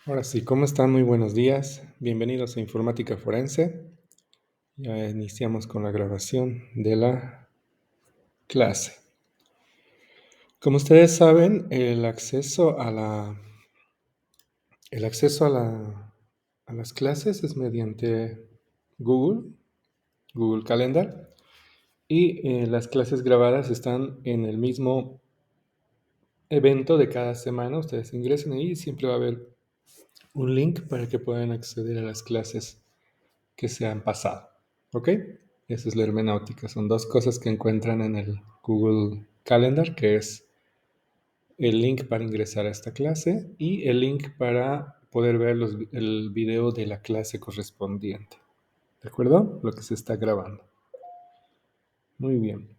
Ahora sí, ¿cómo están? Muy buenos días. Bienvenidos a Informática Forense. Ya iniciamos con la grabación de la clase. Como ustedes saben, el acceso a las clases es mediante Google Calendar, y las clases grabadas están en el mismo evento de cada semana. Ustedes ingresan ahí y siempre va a haber un link para que puedan acceder a las clases que se han pasado. ¿Ok? Esa es la hermenéutica. Son dos cosas que encuentran en el Google Calendar, que es el link para ingresar a esta clase y el link para poder ver el video de la clase correspondiente. ¿De acuerdo? Lo que se está grabando. Muy bien.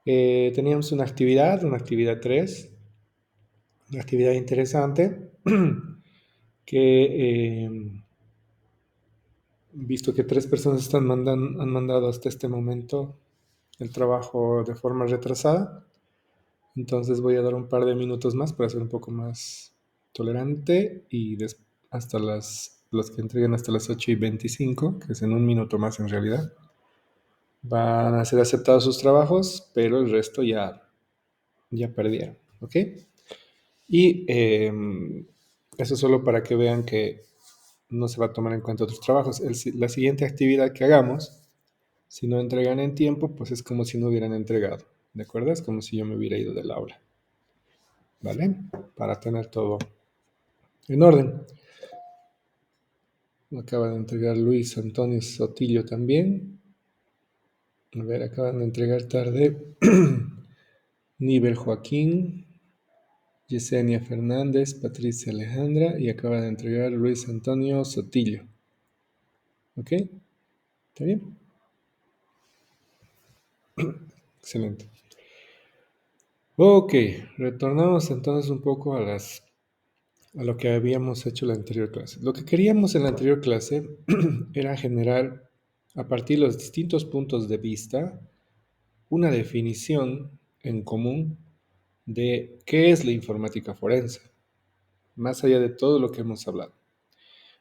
Teníamos una actividad 3, una actividad interesante que visto que 3 personas han mandado hasta este momento el trabajo de forma retrasada, entonces voy a dar un par de minutos más para ser un poco más tolerante y hasta los que entreguen hasta las 8:25, que es en un minuto más en realidad, van a ser aceptados sus trabajos, pero el resto ya perdieron, ¿ok? Y eso solo para que vean que no se va a tomar en cuenta otros trabajos. La siguiente actividad que hagamos, si no entregan en tiempo, pues es como si no hubieran entregado, ¿de acuerdo? Es como si yo me hubiera ido del aula, ¿vale? Para tener todo en orden. Lo acaba de entregar Luis Antonio Sotillo también. A ver, acaban de entregar tarde Nivel Joaquín, Yesenia Fernández, Patricia Alejandra, y acaba de entregar Luis Antonio Sotillo. ¿Ok? ¿Está bien? Excelente. Ok, retornamos entonces un poco a lo que habíamos hecho en la anterior clase. Lo que queríamos en la anterior clase era generar, a partir de los distintos puntos de vista, una definición en común de qué es la informática forense, más allá de todo lo que hemos hablado.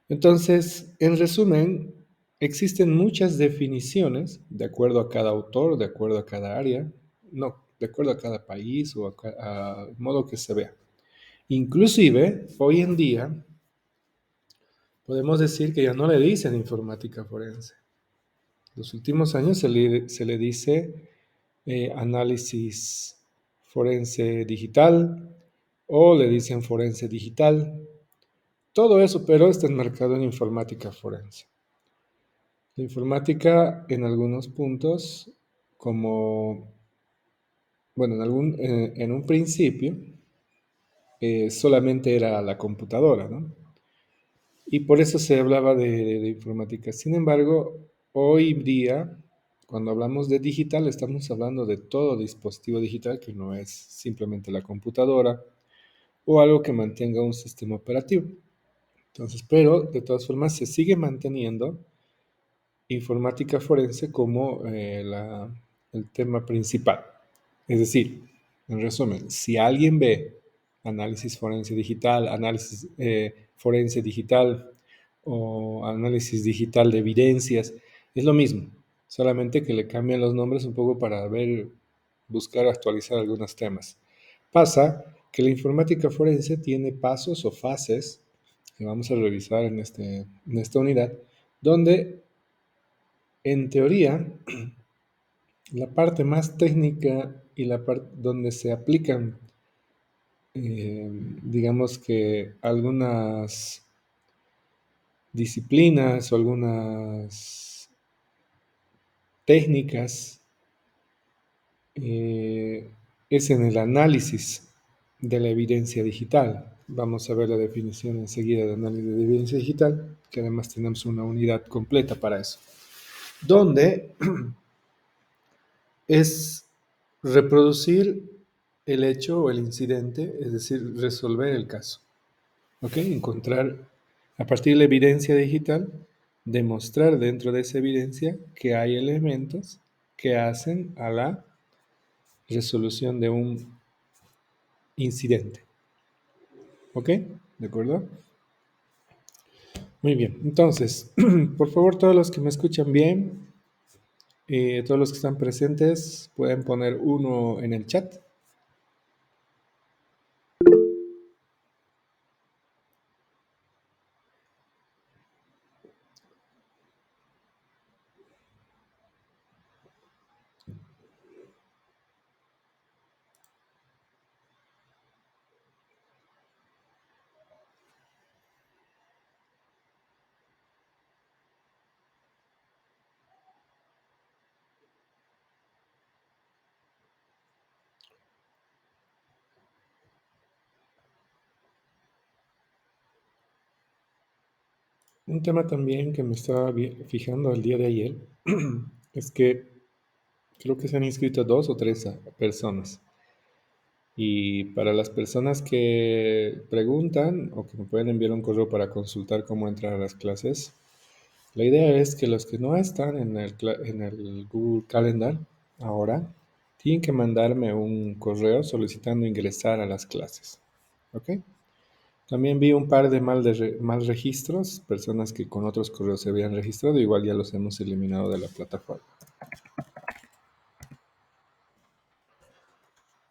Entonces, en resumen, existen muchas definiciones de acuerdo a cada autor, de acuerdo a cada área, no, de acuerdo a cada país o a modo que se vea. Inclusive, hoy en día, podemos decir que ya no le dicen informática forense. Los últimos años se le dice análisis forense digital o le dicen forense digital. Todo eso, pero está enmarcado en informática forense. La informática en algunos puntos, como, bueno, en un principio, solamente era la computadora, ¿no? Y por eso se hablaba de informática. Sin embargo, hoy día, cuando hablamos de digital, estamos hablando de todo dispositivo digital que no es simplemente la computadora o algo que mantenga un sistema operativo. Entonces, pero de todas formas se sigue manteniendo informática forense como el tema principal. Es decir, en resumen, si alguien ve análisis forense digital, análisis forense digital o análisis digital de evidencias, es lo mismo, solamente que le cambian los nombres un poco para ver, buscar actualizar algunos temas. Pasa que la informática forense tiene pasos o fases que vamos a revisar en esta unidad, donde en teoría la parte más técnica y la parte donde se aplican, digamos que algunas disciplinas o algunas técnicas, eh, es en el análisis de la evidencia digital. Vamos a ver la definición enseguida de análisis de evidencia digital, que además tenemos una unidad completa para eso, donde es reproducir el hecho o el incidente, es decir, resolver el caso. ¿Ok? Encontrar, a partir de la evidencia digital, demostrar dentro de esa evidencia que hay elementos que hacen a la resolución de un incidente. ¿Ok? ¿De acuerdo? Muy bien, entonces, por favor, todos los que me escuchan bien, todos los que están presentes, pueden poner uno en el chat. Un tema también que me estaba fijando el día de ayer es que creo que se han inscrito dos o tres personas. Y para las personas que preguntan o que me pueden enviar un correo para consultar cómo entrar a las clases, la idea es que los que no están en en el Google Calendar ahora, tienen que mandarme un correo solicitando ingresar a las clases. ¿Ok? También vi un par de mal registros, personas que con otros correos se habían registrado, igual ya los hemos eliminado de la plataforma.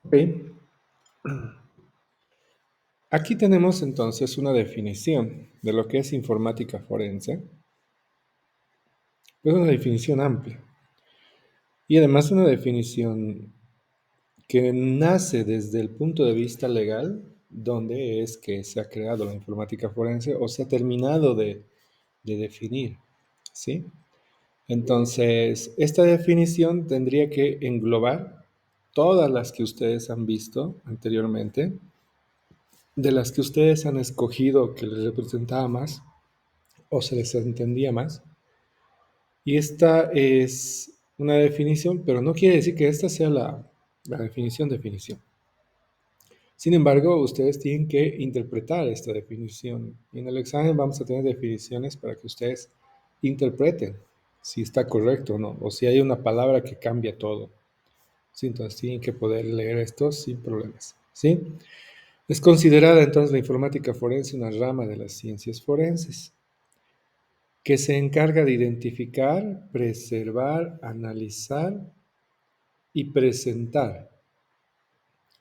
Ok. Aquí tenemos entonces una definición de lo que es informática forense. Es una definición amplia y además una definición que nace desde el punto de vista legal, donde es que se ha creado la informática forense o se ha terminado de definir, ¿sí? Entonces, esta definición tendría que englobar todas las que ustedes han visto anteriormente, de las que ustedes han escogido que les representaba más o se les entendía más. Y esta es una definición, pero no quiere decir que esta sea la definición. Sin embargo, ustedes tienen que interpretar esta definición. Y en el examen vamos a tener definiciones para que ustedes interpreten si está correcto o no, o si hay una palabra que cambia todo. Sí, entonces tienen que poder leer esto sin problemas. ¿Sí? Es considerada entonces la informática forense una rama de las ciencias forenses que se encarga de identificar, preservar, analizar y presentar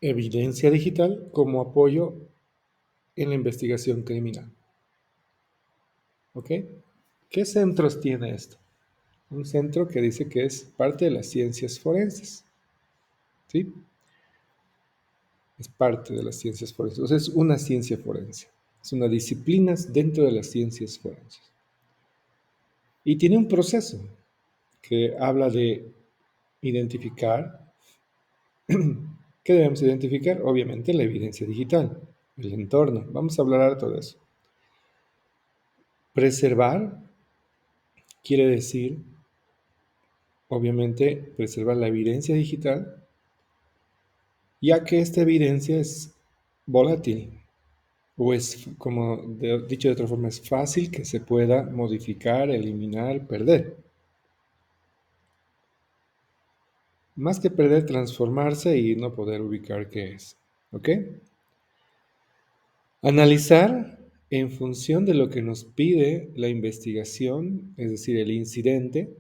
evidencia digital como apoyo en la investigación criminal. ¿Ok? ¿Qué centros tiene esto? Un centro que dice que es parte de las ciencias forenses. ¿Sí? Es parte de las ciencias forenses. O sea, es una ciencia forense. Es una disciplina dentro de las ciencias forenses. Y tiene un proceso que habla de identificar. ¿Qué debemos identificar? Obviamente la evidencia digital, el entorno. Vamos a hablar harto de eso. Preservar quiere decir, obviamente, preservar la evidencia digital, ya que esta evidencia es volátil, o es, como dicho de otra forma, es fácil que se pueda modificar, eliminar, perder. Más que perder, transformarse y no poder ubicar qué es. ¿Ok? Analizar en función de lo que nos pide la investigación, es decir, el incidente,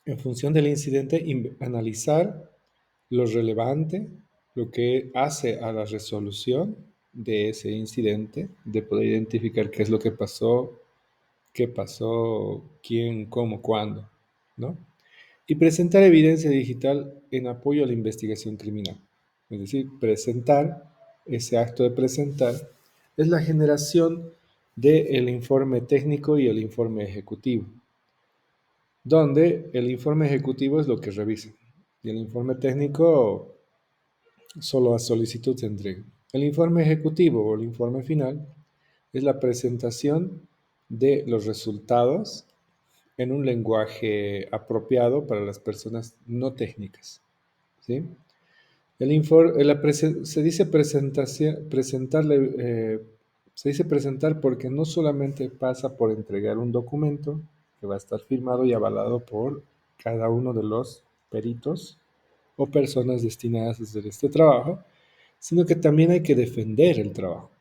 en función del incidente, analizar lo relevante, lo que hace a la resolución de ese incidente, de poder identificar qué pasó, quién, cómo, cuándo, ¿no? Y presentar evidencia digital en apoyo a la investigación criminal. Es decir, presentar, ese acto de presentar, es la generación del informe técnico y el informe ejecutivo, donde el informe ejecutivo es lo que revisa y el informe técnico solo a solicitud se entrega. El informe ejecutivo o el informe final es la presentación de los resultados en un lenguaje apropiado para las personas no técnicas. ¿Sí? Se dice se dice presentar porque no solamente pasa por entregar un documento que va a estar firmado y avalado por cada uno de los peritos o personas destinadas a hacer este trabajo, sino que también hay que defender el trabajo,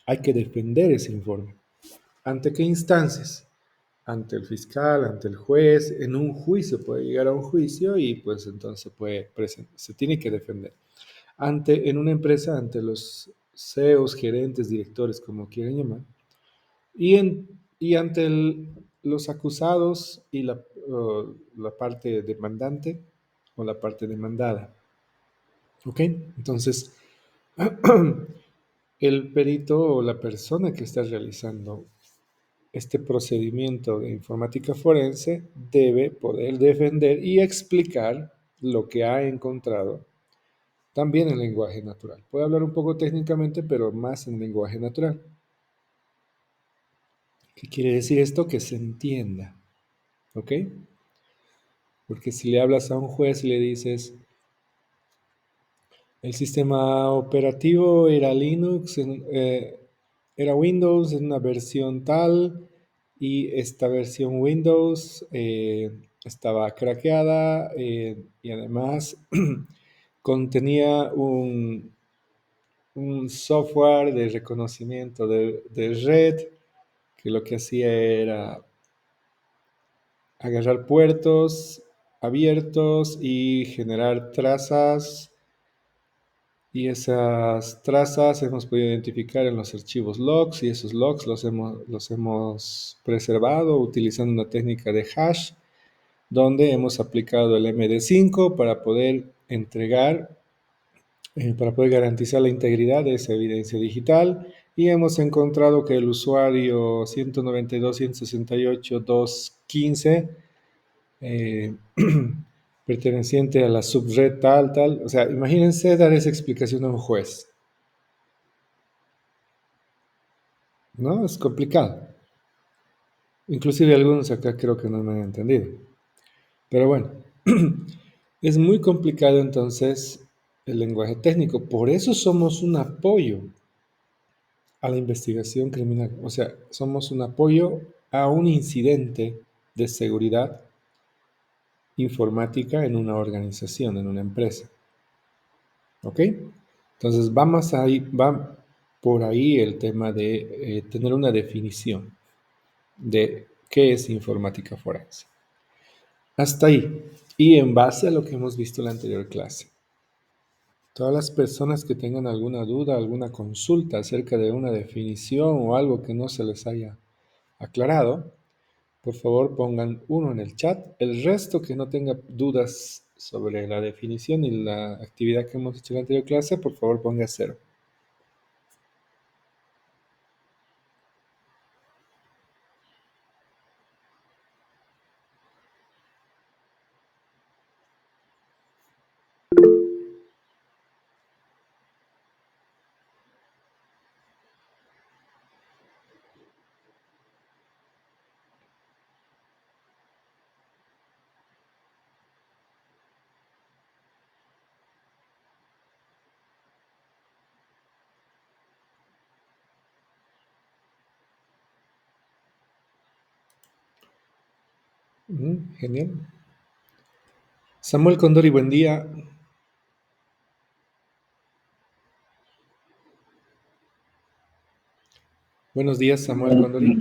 hay que defender ese informe. ¿Ante qué instancias? Ante el fiscal, ante el juez, en un juicio, puede llegar a un juicio y pues entonces se tiene que defender. En una empresa, ante los CEOs, gerentes, directores, como quieran llamar, y, y ante los acusados y la parte demandante o la parte demandada. ¿Ok? Entonces, el perito o la persona que está realizando este procedimiento de informática forense debe poder defender y explicar lo que ha encontrado también en lenguaje natural. Puede hablar un poco técnicamente, pero más en lenguaje natural. ¿Qué quiere decir esto? Que se entienda. ¿Ok? Porque si le hablas a un juez y le dices, el sistema operativo era Linux, era Windows en una versión tal y esta versión Windows estaba craqueada y además contenía un software de reconocimiento de red que lo que hacía era agarrar puertos abiertos y generar trazas. Y esas trazas hemos podido identificar en los archivos logs y esos logs los hemos preservado utilizando una técnica de hash donde hemos aplicado el MD5 para poder para poder garantizar la integridad de esa evidencia digital y hemos encontrado que el usuario 192.168.215 eh, perteneciente a la subred tal, o sea, imagínense dar esa explicación a un juez. ¿No? Es complicado. Inclusive algunos acá creo que no me han entendido. Pero bueno, es muy complicado entonces el lenguaje técnico. Por eso somos un apoyo a la investigación criminal. O sea, somos un apoyo a un incidente de seguridad informática en una organización, en una empresa. ¿Ok? Entonces va por ahí el tema de tener una definición de qué es informática forense. Hasta ahí. Y en base a lo que hemos visto en la anterior clase, todas las personas que tengan alguna duda, alguna consulta acerca de una definición o algo que no se les haya aclarado, por favor pongan uno en el chat. El resto que no tenga dudas sobre la definición y la actividad que hemos hecho en la anterior clase, por favor ponga cero. Genial. Samuel Condori, buen día. Buenos días, Samuel Condori.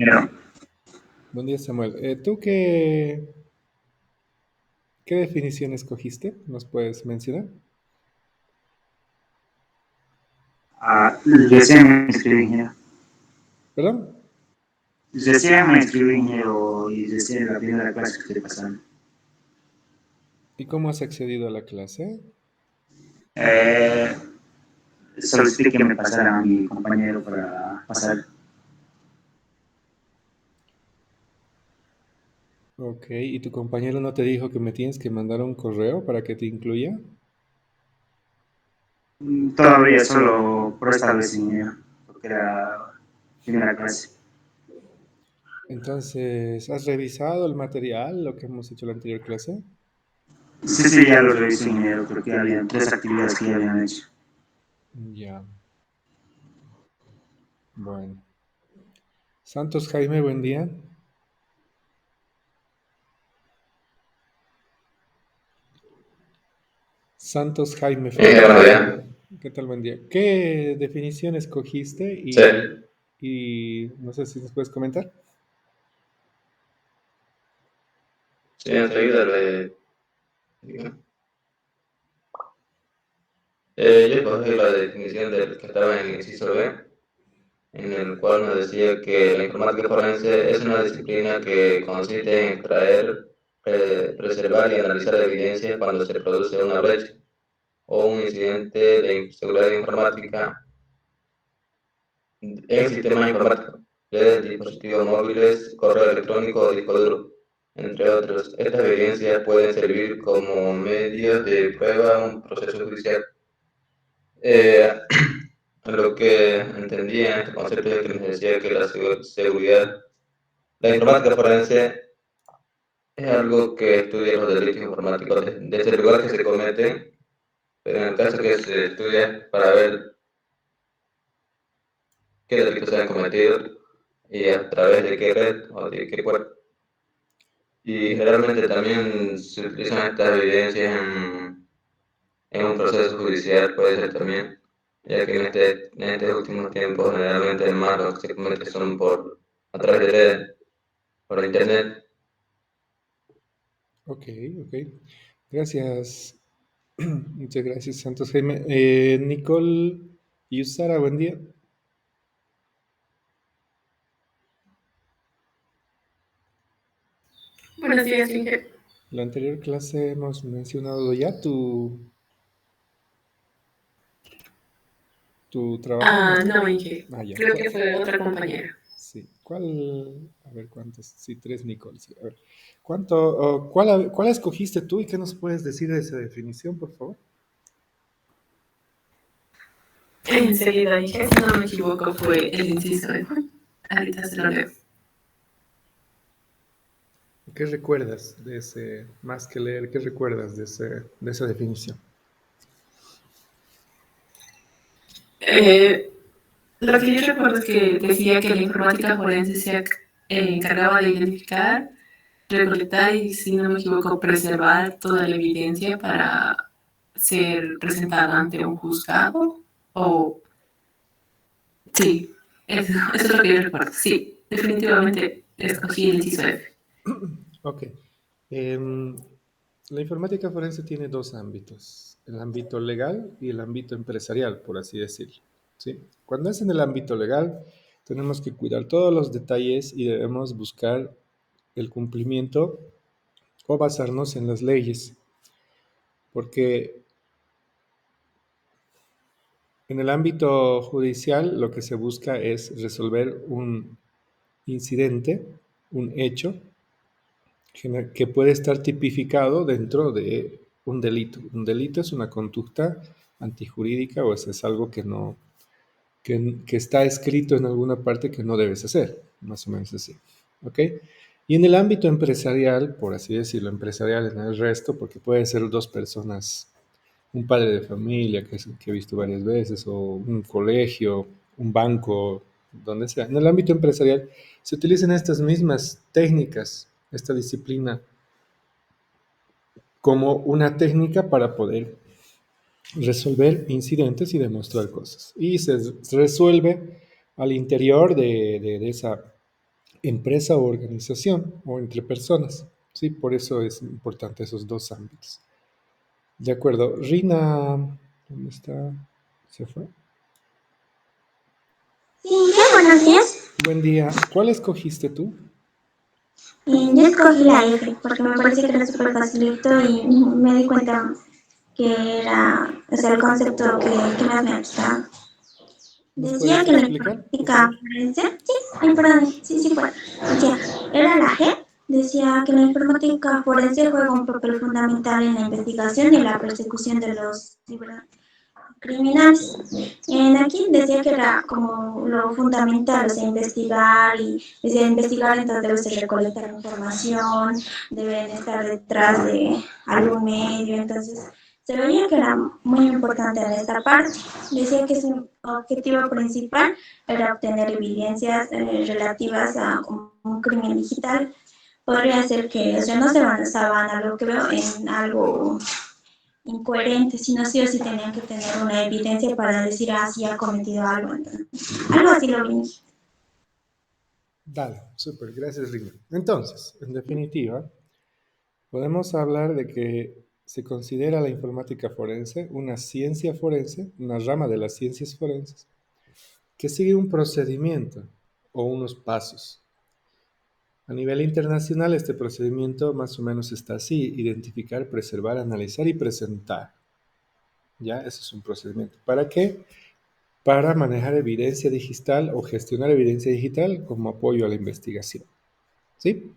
Buen día, Samuel. ¿Tú qué definición escogiste? ¿Nos puedes mencionar? Recién me inscribí, ingeniero. ¿Perdón? Recién me inscribí, ingeniero, y recién la primera clase que estoy pasando. ¿Y cómo has accedido a la clase? Eh, Solicité que me pasara a mi compañero para pasar. Ok, ¿y tu compañero no te dijo que me tienes que mandar un correo para que te incluya? Todavía solo por esta vez, ingeniero, porque era primera clase. Entonces, ¿has revisado el material, lo que hemos hecho en la anterior clase? Sí, sí, ya lo revisé, ingeniero. Creo que había tres actividades que ya habían hecho. Ya, bueno. Santos Jaime, buen día. Santos Jaime Buenos Flores. días. ¿Qué tal? Buen día. ¿Qué definición escogiste Sí. y no sé si nos puedes comentar. Sí, enseguida le digo. Yo escogí la definición del que estaba en el inciso B, en el cual nos decía que la informática forense es una disciplina que consiste en extraer, preservar y analizar evidencias cuando se produce una brecha o un incidente de seguridad informática en sistemas informáticos, redes, dispositivos móviles, correo electrónico o disco duro, entre otros. Estas evidencias pueden servir como medios de prueba en un proceso judicial. Eh, lo que entendía en este concepto es que les decía que la seguridad, la informática forense es algo que estudia los delitos informáticos desde el lugar que se cometen, pero en el caso que se estudia para ver qué delitos se han cometido y a través de qué red o de qué puerta. Y generalmente también se utilizan estas evidencias en un proceso judicial, puede ser también, ya que en estos últimos tiempos generalmente más los que se cometen son a través de redes, por internet. Ok, ok. Gracias. Muchas gracias, Santos Jaime. Nicole y Sara, buen día. Buenos días, Inge. La anterior clase hemos mencionado ya tu trabajo. No, Inge. Ya. Creo que fue otra compañera. Sí. ¿Cuál? A ver, ¿cuántos? Sí, tres Nicole. Sí. A ver. ¿Cuál escogiste tú y qué nos puedes decir de esa definición, por favor? Enseguida, Inge, si no me equivoco, fue el inciso F. Ahorita se lo leo. ¿Qué recuerdas de ese, más que leer, qué recuerdas de esa definición? Lo que yo recuerdo es que decía que la informática forense se encargaba de identificar, recolectar y, si no me equivoco, preservar toda la evidencia para ser presentada ante un juzgado. O sí, eso es lo que yo recuerdo. Sí, definitivamente escogí el inciso F. Ok. La informática forense tiene dos ámbitos, el ámbito legal y el ámbito empresarial, por así decirlo. ¿Sí? Cuando es en el ámbito legal, tenemos que cuidar todos los detalles y debemos buscar el cumplimiento o basarnos en las leyes, porque en el ámbito judicial lo que se busca es resolver un incidente, un hecho que puede estar tipificado dentro de un delito. Un delito es una conducta antijurídica o es algo que está escrito en alguna parte que no debes hacer, más o menos así. ¿Ok? Y en el ámbito empresarial, por así decirlo, empresarial en el resto, porque puede ser dos personas, un padre de familia que he visto varias veces, o un colegio, un banco, donde sea. En el ámbito empresarial se utilizan estas mismas técnicas, esta disciplina, como una técnica para poder resolver incidentes y demostrar cosas. Y se resuelve al interior de esa empresa o organización o entre personas. ¿Sí? Por eso es importante esos dos ámbitos. De acuerdo. Rina, ¿dónde está? ¿Se fue? Sí, buenos días. Buen día. ¿Cuál escogiste tú? Yo escogí la F porque me parece que era súper facilito y me di cuenta que era, o sea, el concepto que más me gustaba. Decía que la informática forense, sí, ay, perdón, sí, bueno, decía, era la G, decía que la informática forense juega un papel fundamental en la investigación y la persecución de los criminales. Aquí decía que era como lo fundamental, o sea, investigar y decía investigar, entonces debe ser recolectar información, deben estar detrás de algún medio, entonces se veía que era muy importante en esta parte. Decía que su objetivo principal era obtener evidencias relativas a un crimen digital. Podría ser que, o sea, no se basaban a lo que veo en algo incoherente, sino sí o sí tenían que tener una evidencia para decir, ah, sí ha cometido algo. Entonces, algo así lo vi. Dale, súper, gracias, Rina. Entonces, en definitiva, podemos hablar de que se considera la informática forense una ciencia forense, una rama de las ciencias forenses, que sigue un procedimiento o unos pasos. A nivel internacional, este procedimiento más o menos está así: identificar, preservar, analizar y presentar. ¿Ya? Ese es un procedimiento. ¿Para qué? Para manejar evidencia digital o gestionar evidencia digital como apoyo a la investigación. ¿Sí?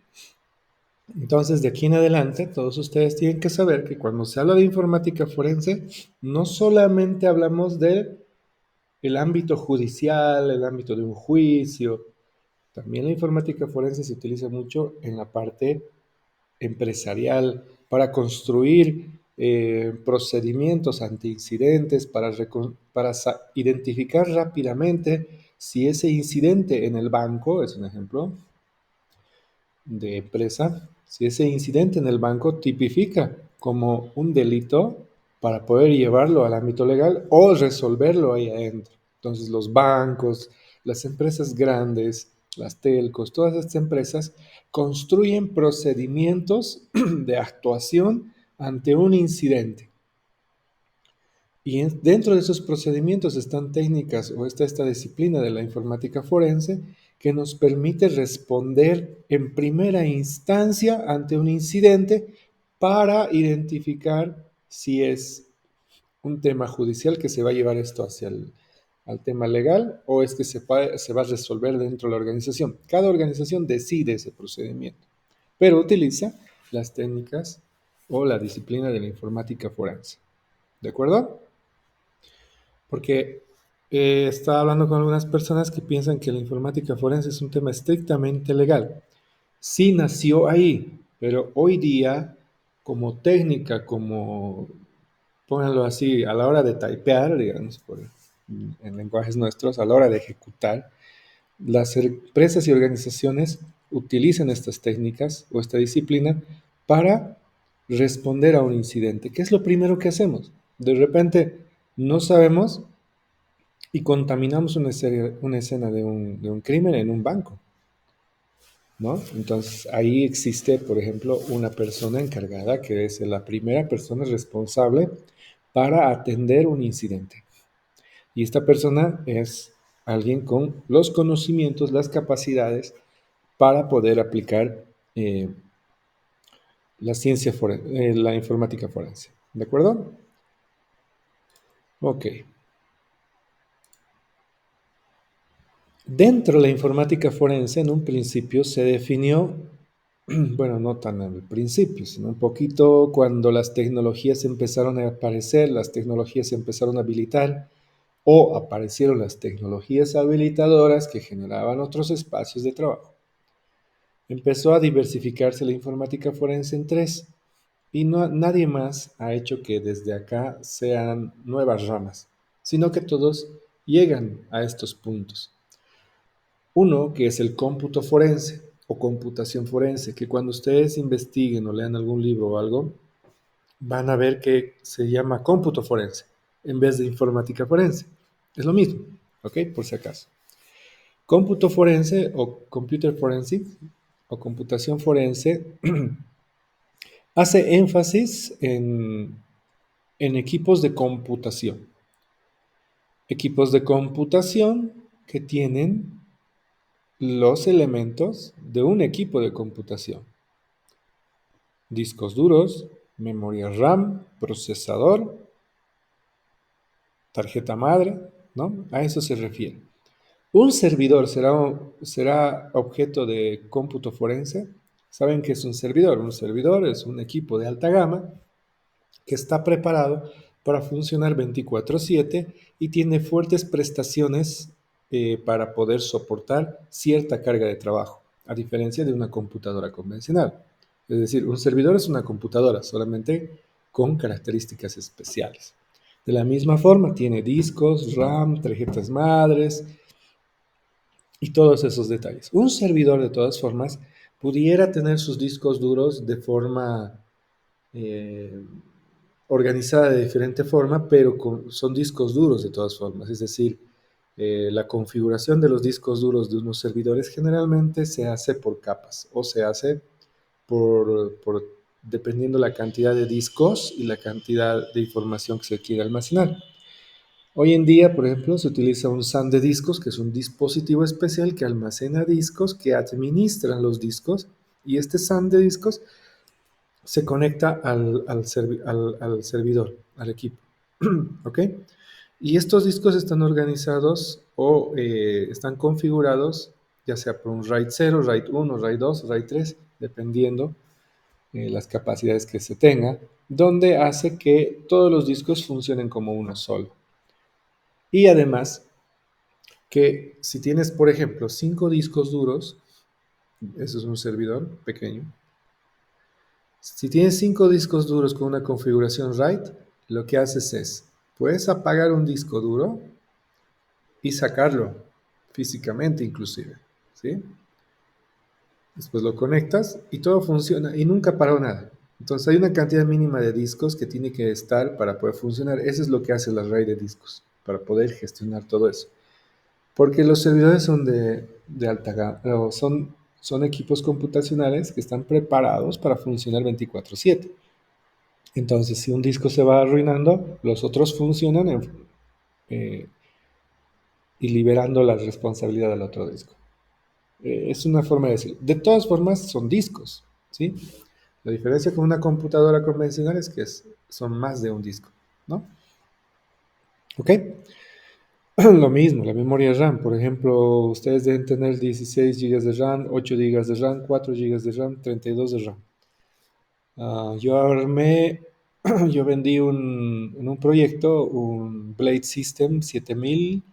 Entonces, de aquí en adelante, todos ustedes tienen que saber que cuando se habla de informática forense, no solamente hablamos de el ámbito judicial, el ámbito de un juicio. También la informática forense se utiliza mucho en la parte empresarial para construir procedimientos anti-incidentes, para identificar rápidamente si ese incidente en el banco, es un ejemplo de empresa, si ese incidente en el banco tipifica como un delito para poder llevarlo al ámbito legal o resolverlo ahí adentro. Entonces los bancos, las empresas grandes, las telcos, todas estas empresas construyen procedimientos de actuación ante un incidente. Y dentro de esos procedimientos están técnicas o está esta disciplina de la informática forense que nos permite responder en primera instancia ante un incidente para identificar si es un tema judicial que se va a llevar esto hacia al tema legal o es que se va a resolver dentro de la organización. Cada organización decide ese procedimiento, pero utiliza las técnicas o la disciplina de la informática forense. ¿De acuerdo? Porque estaba hablando con algunas personas que piensan que la informática forense es un tema estrictamente legal. Sí nació ahí, pero hoy día, como técnica, como, pónganlo así, a la hora de typear, digamos, en lenguajes nuestros, a la hora de ejecutar, las empresas y organizaciones utilizan estas técnicas o esta disciplina para responder a un incidente. ¿Qué es lo primero que hacemos? De repente no sabemos y contaminamos una escena de un crimen en un banco, ¿no? Entonces ahí existe, por ejemplo, una persona encargada que es la primera persona responsable para atender un incidente. Y esta persona es alguien con los conocimientos, las capacidades para poder aplicar la informática forense. ¿De acuerdo? Ok. Dentro de la informática forense, en un principio se definió, bueno, no tan al principio, sino un poquito cuando las tecnologías empezaron a aparecer, las tecnologías se empezaron a habilitar o aparecieron las tecnologías habilitadoras que generaban otros espacios de trabajo. Empezó a diversificarse la informática forense en tres y nadie más ha hecho que desde acá sean nuevas ramas, sino que todos llegan a estos puntos. Uno, que es el cómputo forense o computación forense, que cuando ustedes investiguen o lean algún libro o algo, van a ver que se llama cómputo forense en vez de informática forense. Es lo mismo, ¿ok? Por si acaso. Cómputo forense o computer forensic o computación forense hace énfasis en equipos de computación. Equipos de computación que tienen los elementos de un equipo de computación. Discos duros, memoria RAM, procesador, tarjeta madre, ¿no? A eso se refiere. ¿Un servidor será objeto de cómputo forense? ¿Saben qué es un servidor? Un servidor es un equipo de alta gama que está preparado para funcionar 24/7 y tiene fuertes prestaciones para poder soportar cierta carga de trabajo, a diferencia de una computadora convencional. Es decir, un servidor es una computadora, solamente con características especiales. De la misma forma, tiene discos, RAM, tarjetas madres y todos esos detalles. Un servidor, de todas formas, pudiera tener sus discos duros de forma organizada de diferente forma, pero son discos duros de todas formas. Es decir, La configuración de los discos duros de unos servidores generalmente se hace por capas o se hace dependiendo la cantidad de discos y la cantidad de información que se quiere almacenar. Hoy en día, por ejemplo, se utiliza un SAN de discos, que es un dispositivo especial que almacena discos, que administran los discos, y este SAN de discos se conecta al servidor, al equipo. ¿Ok? Y estos discos están organizados o están configurados ya sea por un RAID 0, RAID 1, RAID 2, RAID 3, dependiendo las capacidades que se tenga, donde hace que todos los discos funcionen como uno solo. Y además, que si tienes, por ejemplo, 5 discos duros, eso es un servidor pequeño, si tienes 5 discos duros con una configuración RAID, lo que haces es, puedes apagar un disco duro y sacarlo físicamente inclusive, ¿sí? Después lo conectas y todo funciona y nunca paró nada. Entonces hay una cantidad mínima de discos que tiene que estar para poder funcionar. Eso es lo que hace la RAID de discos, para poder gestionar todo eso. Porque los servidores son de alta gama, son equipos computacionales que están preparados para funcionar 24/7. Entonces, si un disco se va arruinando, los otros funcionan eh, y liberando la responsabilidad del otro disco. Es una forma de decir. De todas formas, son discos, ¿sí? La diferencia con una computadora convencional es que son más de un disco, ¿no? ¿Ok? Lo mismo, la memoria RAM, por ejemplo, ustedes deben tener 16 GB de RAM, 8 GB de RAM, 4 GB de RAM, 32 de RAM. Yo vendí en un proyecto un Blade System 7000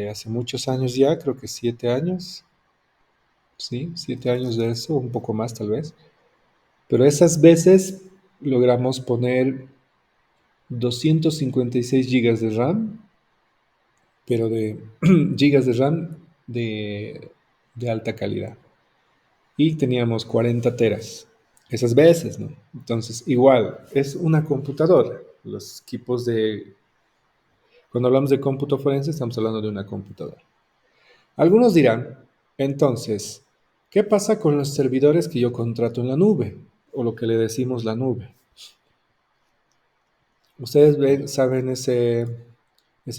hace muchos años ya, creo que 7 años, sí, 7 años de eso, un poco más tal vez. Pero esas veces logramos poner 256 GB de RAM, pero de gigas de RAM de alta calidad. Y teníamos 40 teras. Esas veces, ¿no? Entonces, igual, es una computadora. Los equipos de... Cuando hablamos de cómputo forense, estamos hablando de una computadora. Algunos dirán, entonces, ¿qué pasa con los servidores que yo contrato en la nube? O lo que le decimos la nube. Ustedes saben ese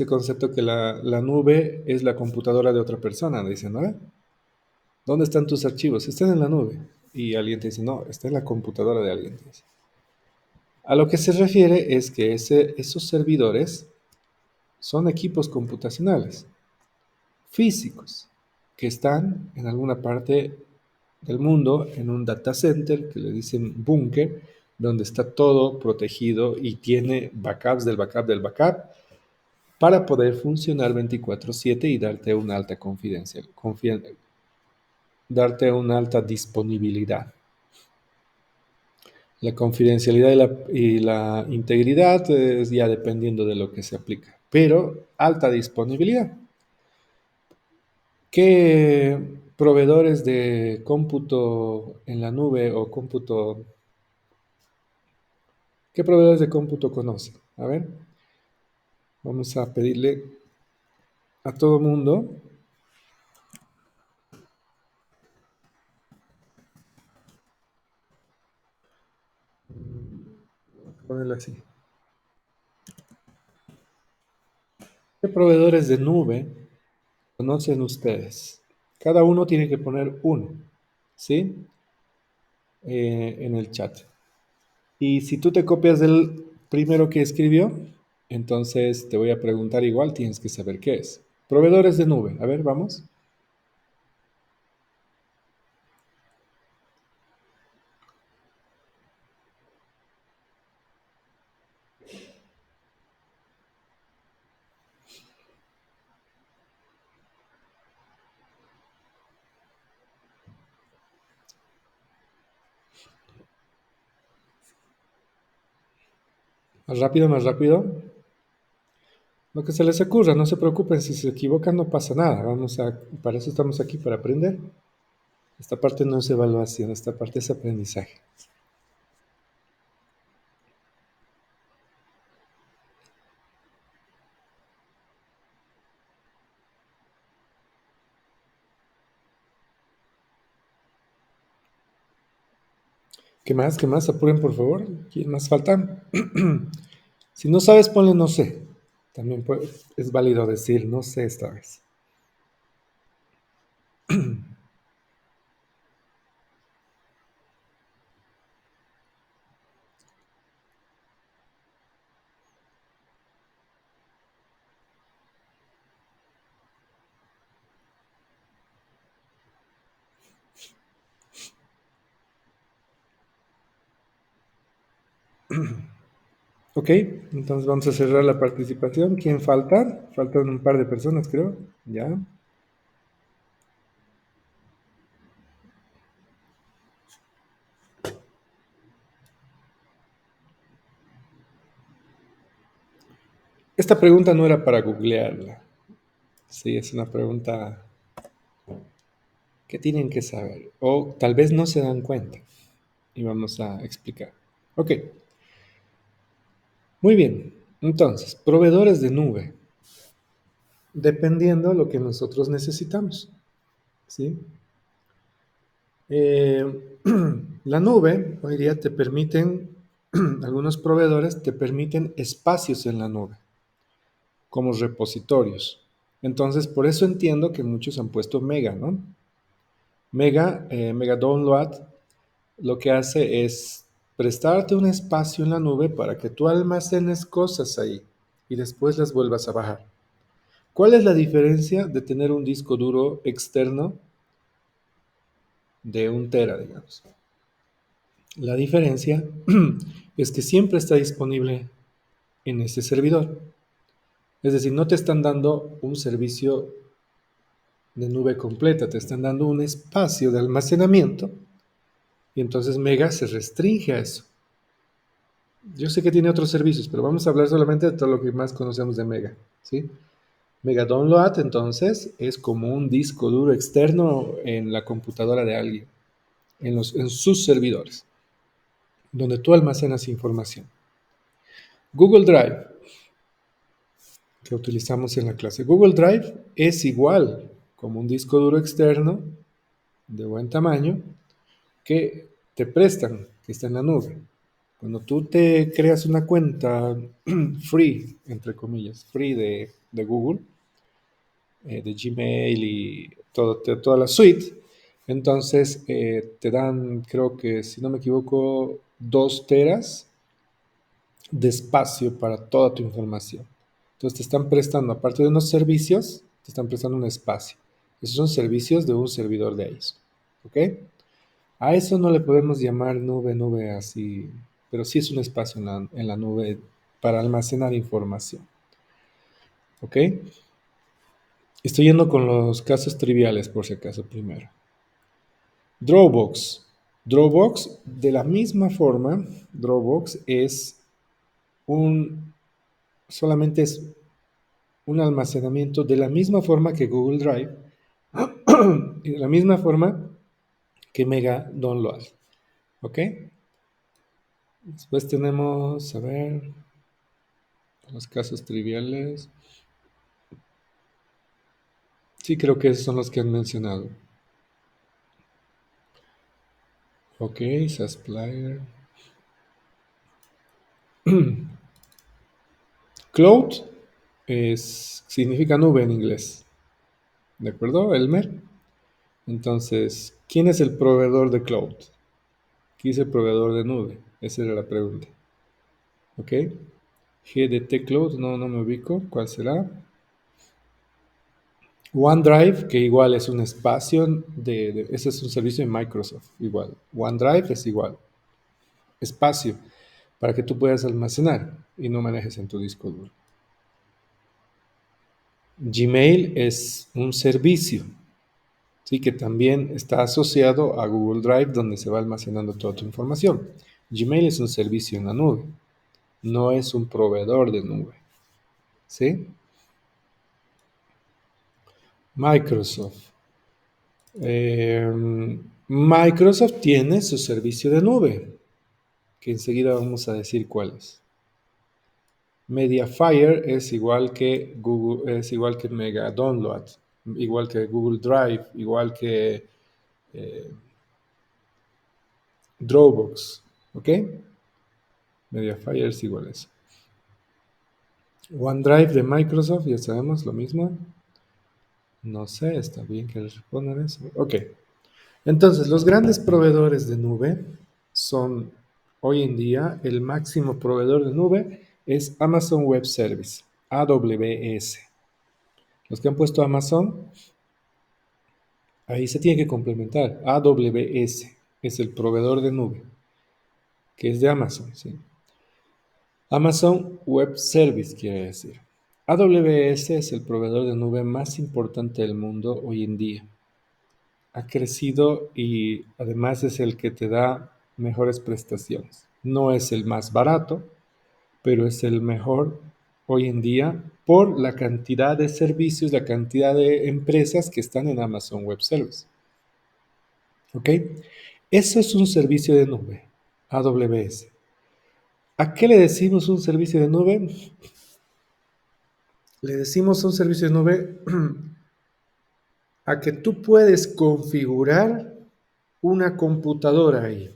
concepto que la nube es la computadora de otra persona, dicen, ¿no? ¿Dónde están tus archivos? Están en la nube. Y alguien te dice, no, está en la computadora de alguien. A lo que se refiere es que esos servidores son equipos computacionales, físicos, que están en alguna parte del mundo, en un data center, que le dicen búnker, donde está todo protegido y tiene backups del backup del backup, para poder funcionar 24/7 y darte una alta darte una alta disponibilidad. La confidencialidad y la integridad es ya dependiendo de lo que se aplica, pero alta disponibilidad. ¿Qué proveedores de cómputo en la nube o qué proveedores de cómputo conocen? A ver, vamos a pedirle a todo mundo. Ponerlo así. ¿Qué proveedores de nube conocen ustedes? Cada uno tiene que poner uno, ¿sí? En el chat. Y si tú te copias del primero que escribió, entonces te voy a preguntar igual, tienes que saber qué es. Proveedores de nube. A ver, vamos. Más rápido, más rápido. Lo que se les ocurra, no se preocupen, si se equivocan no pasa nada. Para eso estamos aquí, para aprender. Esta parte no es evaluación, esta parte es aprendizaje. ¿Qué más? ¿Qué más? Apuren, por favor. ¿Quién más falta? Si no sabes, ponle no sé. También es válido decir no sé esta vez. Ok, entonces vamos a cerrar la participación. ¿Quién falta? Faltan un par de personas, creo. Ya. Esta pregunta no era para googlearla. Sí, es una pregunta que tienen que saber. O tal vez no se dan cuenta. Y vamos a explicar. Ok. Muy bien. Entonces, proveedores de nube. Dependiendo lo que nosotros necesitamos. ¿Sí? La nube, hoy día te permiten, algunos proveedores te permiten espacios en la nube, como repositorios. Entonces, por eso entiendo que muchos han puesto Mega, ¿no? Mega Download lo que hace es prestarte un espacio en la nube para que tú almacenes cosas ahí y después las vuelvas a bajar. ¿Cuál es la diferencia de tener un disco duro externo de 1 tera, digamos? La diferencia es que siempre está disponible en ese servidor. Es decir, no te están dando un servicio de nube completa, te están dando un espacio de almacenamiento y entonces Mega se restringe a eso. Yo sé que tiene otros servicios, pero vamos a hablar solamente de todo lo que más conocemos de Mega, ¿sí? Mega Download, entonces, es como un disco duro externo en la computadora de alguien, en sus servidores, donde tú almacenas información. Google Drive, que utilizamos en la clase. Google Drive es igual como un disco duro externo de buen tamaño que te prestan, que está en la nube. Cuando tú te creas una cuenta free, entre comillas, free de Google, de Gmail y toda la suite, entonces te dan, creo que si no me equivoco, 2 teras de espacio para toda tu información. Entonces te están prestando, aparte de unos servicios, te están prestando un espacio. Esos son servicios de un servidor de ellos. ¿Ok? A eso no le podemos llamar nube así, pero sí es un espacio en la nube para almacenar información. ¿Ok? Estoy yendo con los casos triviales por si acaso primero. Dropbox. Dropbox, de la misma forma, Dropbox solamente es un almacenamiento de la misma forma que Google Drive y de la misma forma que Mega Download. ¿Ok? Después tenemos, a ver, los casos triviales. Sí, creo que esos son los que han mencionado. Ok, SaaS Player. Cloud significa nube en inglés. ¿De acuerdo, Elmer? Entonces, ¿quién es el proveedor de cloud? ¿Quién es el proveedor de nube? Esa era la pregunta. ¿Ok? GDT Cloud, no me ubico. ¿Cuál será? OneDrive, que igual es un espacio ese es un servicio de Microsoft, igual. OneDrive es igual. Espacio para que tú puedas almacenar y no manejes en tu disco duro. Gmail es un servicio, ¿sí? Que también está asociado a Google Drive, donde se va almacenando toda tu información. Gmail es un servicio en la nube, no es un proveedor de nube, ¿sí? Microsoft. Microsoft tiene su servicio de nube, que enseguida vamos a decir cuál es. Mediafire es igual que Google, es igual que Mega Download, igual que Google Drive, igual que Dropbox, ¿ok? Mediafire es igual a eso. OneDrive de Microsoft, ya sabemos lo mismo. No sé, está bien que les respondan eso. Ok. Entonces, los grandes proveedores de nube son, hoy en día, el máximo proveedor de nube es Amazon Web Service, AWS. Los que han puesto Amazon, ahí se tiene que complementar. AWS es el proveedor de nube, que es de Amazon, ¿sí? Amazon Web Service quiere decir. AWS es el proveedor de nube más importante del mundo hoy en día. Ha crecido y además es el que te da mejores prestaciones. No es el más barato, pero es el mejor hoy en día por la cantidad de servicios, la cantidad de empresas que están en Amazon Web Service. ¿Ok? Eso es un servicio de nube, AWS. ¿A qué le decimos un servicio de nube? Le decimos un servicio de nube a que tú puedes configurar una computadora ahí.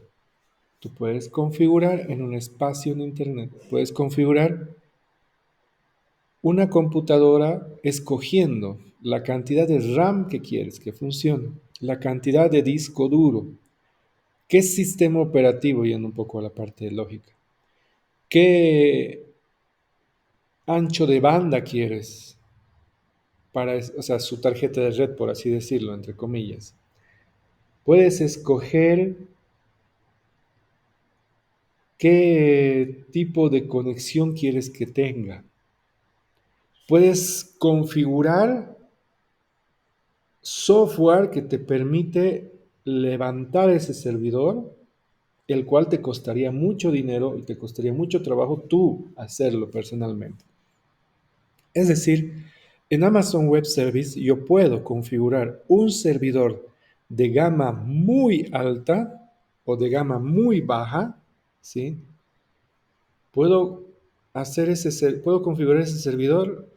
Tú puedes configurar en un espacio en Internet, puedes configurar una computadora escogiendo la cantidad de RAM que quieres que funcione, la cantidad de disco duro, qué sistema operativo, yendo un poco a la parte de lógica, qué ancho de banda quieres para, o sea, su tarjeta de red, por así decirlo, entre comillas. Puedes escoger qué tipo de conexión quieres que tenga. Puedes configurar software que te permite levantar ese servidor, el cual te costaría mucho dinero y te costaría mucho trabajo tú hacerlo personalmente. Es decir, en Amazon Web Service yo puedo configurar un servidor de gama muy alta o de gama muy baja, ¿sí? Puedo puedo configurar ese servidor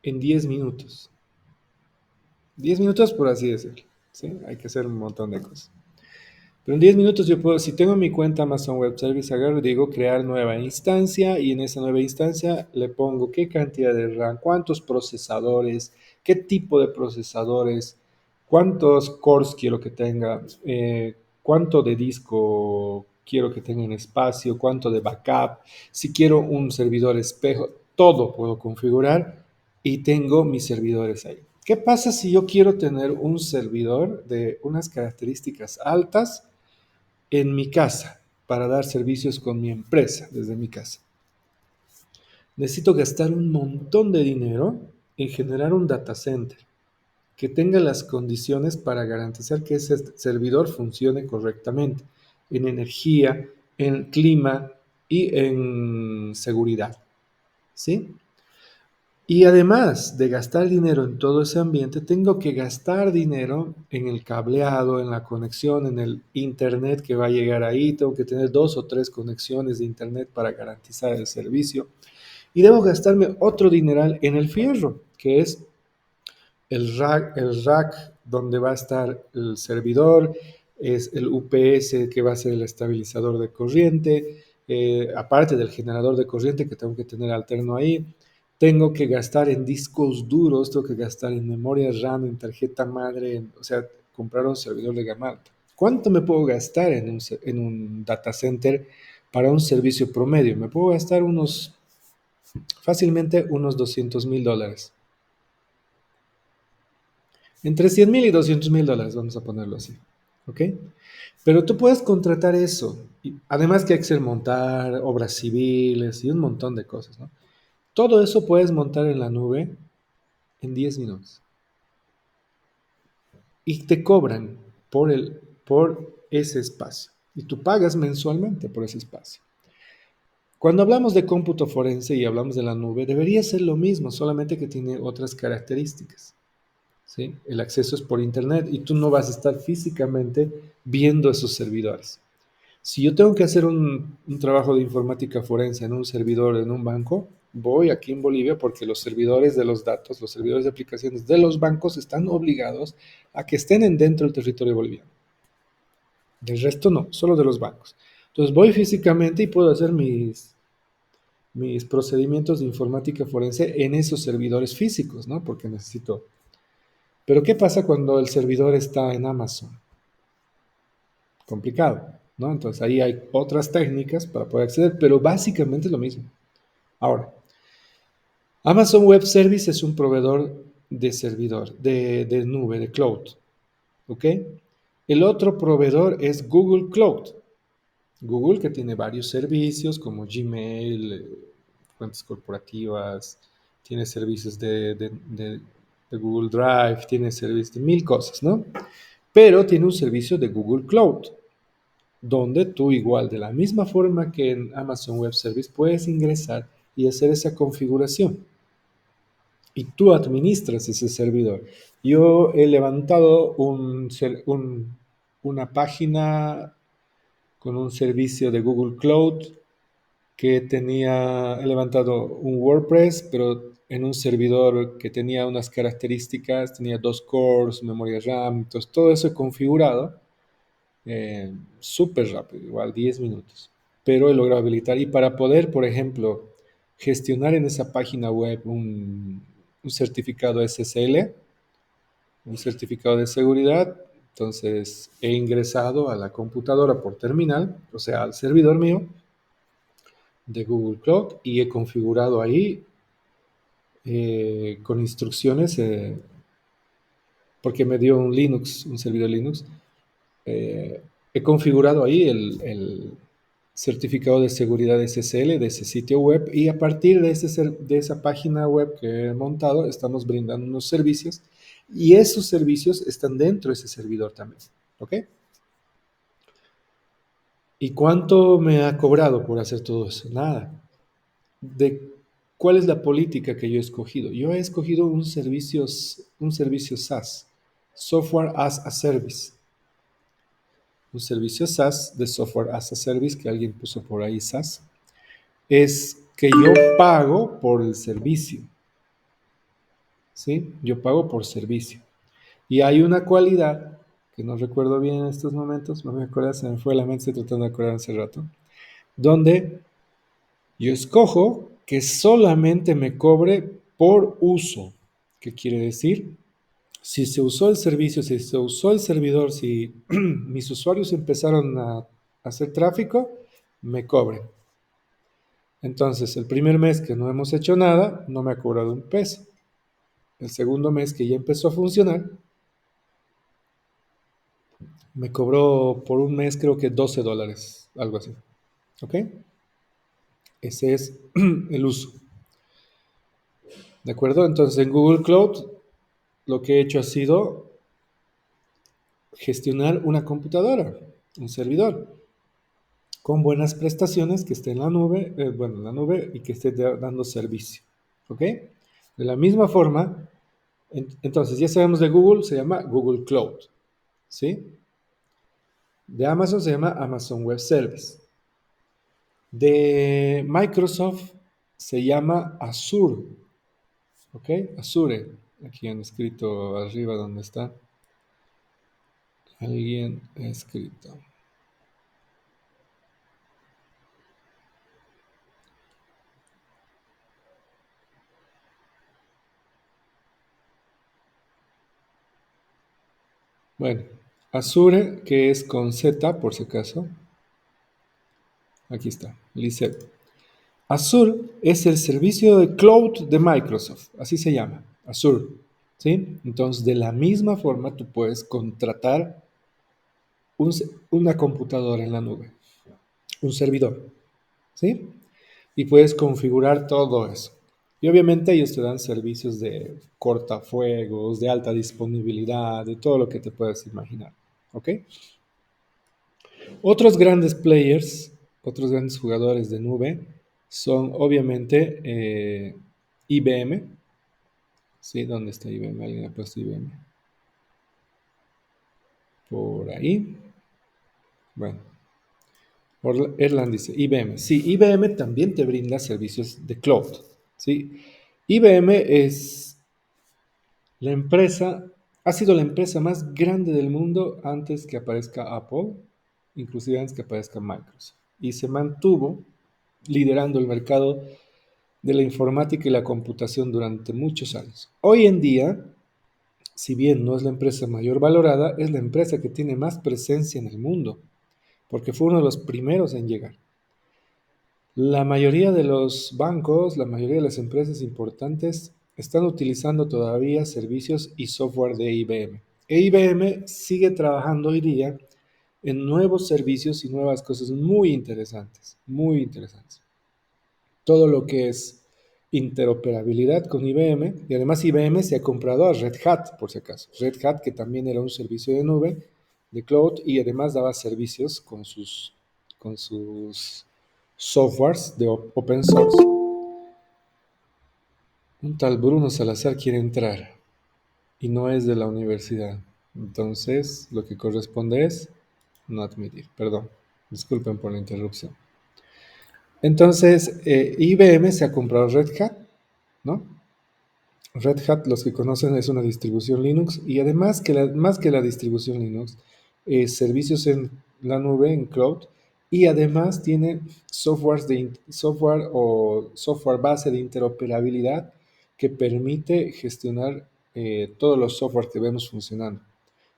en 10 minutos. 10 minutos por así decirlo, ¿sí? Hay que hacer un montón de cosas. Pero en 10 minutos yo puedo, si tengo mi cuenta Amazon Web Service, agarro y digo crear nueva instancia y en esa nueva instancia le pongo qué cantidad de RAM, cuántos procesadores, qué tipo de procesadores, cuántos cores quiero que tenga, cuánto de disco quiero que tenga en espacio, cuánto de backup, si quiero un servidor espejo, todo puedo configurar y tengo mis servidores ahí. ¿Qué pasa si yo quiero tener un servidor de unas características altas en mi casa para dar servicios con mi empresa desde mi casa? Necesito gastar un montón de dinero en generar un data center que tenga las condiciones para garantizar que ese servidor funcione correctamente en energía, en clima y en seguridad, ¿sí? Y además de gastar dinero en todo ese ambiente, tengo que gastar dinero en el cableado, en la conexión, en el internet que va a llegar ahí. Tengo que tener 2 o 3 conexiones de internet para garantizar el servicio. Y debo gastarme otro dineral en el fierro, que es el rack donde va a estar el servidor, es el UPS que va a ser el estabilizador de corriente, aparte del generador de corriente que tengo que tener alterno ahí. Tengo que gastar en discos duros, tengo que gastar en memoria RAM, en tarjeta madre, o sea, comprar un servidor de gama alta. ¿Cuánto me puedo gastar en un data center para un servicio promedio? Me puedo gastar fácilmente unos $200,000. Entre 100,000 y $200,000, vamos a ponerlo así. ¿Ok? Pero tú puedes contratar eso. Además que hay que hacer montar obras civiles y un montón de cosas, ¿no? Todo eso puedes montar en la nube en 10 minutos. Y te cobran por ese espacio. Y tú pagas mensualmente por ese espacio. Cuando hablamos de cómputo forense y hablamos de la nube, debería ser lo mismo, solamente que tiene otras características. ¿Sí? El acceso es por internet y tú no vas a estar físicamente viendo esos servidores. Si yo tengo que hacer un trabajo de informática forense en un servidor, en un banco, voy aquí en Bolivia porque los servidores de los datos, los servidores de aplicaciones de los bancos están obligados a que estén dentro del territorio boliviano. Del resto no, solo de los bancos. Entonces voy físicamente y puedo hacer mis procedimientos de informática forense en esos servidores físicos, ¿no? Porque necesito. Pero ¿qué pasa cuando el servidor está en Amazon? Complicado, ¿no? Entonces ahí hay otras técnicas para poder acceder, pero básicamente es lo mismo. Ahora, Amazon Web Service es un proveedor de servidor, de nube, de cloud, ¿ok? El otro proveedor es Google Cloud. Google que tiene varios servicios como Gmail, cuentas corporativas, tiene servicios de Google Drive, tiene servicios de mil cosas, ¿no? Pero tiene un servicio de Google Cloud, donde tú igual, de la misma forma que en Amazon Web Service, puedes ingresar y hacer esa configuración. Y tú administras ese servidor. Yo he levantado una página con un servicio de Google Cloud que he levantado un WordPress, pero en un servidor que tenía unas características, tenía 2 cores, memoria RAM, entonces todo eso he configurado súper rápido, igual 10 minutos, pero he logrado habilitar. Y para poder, por ejemplo, gestionar en esa página web un certificado SSL, un certificado de seguridad, entonces he ingresado a la computadora por terminal, o sea, al servidor mío de Google Cloud y he configurado ahí con instrucciones, porque me dio un Linux, un servidor Linux, he configurado ahí el certificado de seguridad SSL de ese sitio web y a partir de esa página web que he montado estamos brindando unos servicios y esos servicios están dentro de ese servidor también, ¿ok? ¿Y cuánto me ha cobrado por hacer todo eso? Nada. ¿Cuál es la política que yo he escogido? Yo he escogido un servicio SaaS, Software as a Service. Un servicio SaaS de Software as a Service, que alguien puso por ahí SaaS, es que yo pago por el servicio. ¿Sí? Yo pago por servicio. Y hay una cualidad que no recuerdo bien en estos momentos, no me acuerdo, se me fue la mente, estoy tratando de acordar hace rato, donde yo escojo que solamente me cobre por uso. ¿Qué quiere decir? Si se usó el servicio, si se usó el servidor, si mis usuarios empezaron a hacer tráfico, me cobren. Entonces, el primer mes que no hemos hecho nada, no me ha cobrado un peso. El segundo mes que ya empezó a funcionar, me cobró por un mes creo que $12, algo así. ¿Ok? Ese es el uso. ¿De acuerdo? Entonces, en Google Cloud, lo que he hecho ha sido gestionar una computadora, un servidor, con buenas prestaciones, que esté en la nube, en la nube y que esté dando servicio. ¿Ok? De la misma forma, entonces ya sabemos de Google, se llama Google Cloud. ¿Sí? De Amazon se llama Amazon Web Service. De Microsoft se llama Azure. ¿Ok? Azure. Aquí han escrito arriba donde está. Alguien ha escrito. Bueno, Azure, que es con Z, por si acaso. Aquí está, Lizette. Azure es el servicio de cloud de Microsoft, así se llama, Azure. ¿Sí? Entonces, de la misma forma, tú puedes contratar una computadora en la nube, un servidor. ¿Sí? Y puedes configurar todo eso. Y obviamente ellos te dan servicios de cortafuegos, de alta disponibilidad, de todo lo que te puedas imaginar. ¿Ok? Otros grandes players, otros grandes jugadores de nube son obviamente IBM. ¿Sí? ¿Dónde está IBM? ¿Alguien ha puesto IBM? Por ahí. Bueno. Erland dice, IBM. Sí, IBM también te brinda servicios de cloud. ¿Sí? IBM es la empresa, ha sido la empresa más grande del mundo antes que aparezca Apple. inclusive antes que aparezca Microsoft. Y se mantuvo liderando el mercado de la informática y la computación durante muchos años. Hoy en día, si bien no es la empresa mayor valorada, es la empresa que tiene más presencia en el mundo, porque fue uno de los primeros en llegar. La mayoría de los bancos, la mayoría de las empresas importantes están utilizando todavía servicios y software de IBM. E IBM sigue trabajando hoy día en nuevos servicios y nuevas cosas muy interesantes, muy interesantes. Todo lo que es interoperabilidad con IBM, y además IBM se ha comprado a Red Hat, por si acaso. Red Hat, que también era un servicio de nube, de cloud, y además daba servicios con sus softwares de open source. Un tal Bruno Salazar quiere entrar y no es de la universidad. Entonces, lo que corresponde es no admitir. Perdón, disculpen por la interrupción. Entonces, IBM se ha comprado Red Hat, ¿no? Red Hat, los que conocen, es una distribución Linux y además más que la distribución Linux, servicios en la nube, en cloud, y además tiene software base de interoperabilidad que permite gestionar todos los software que vemos funcionando.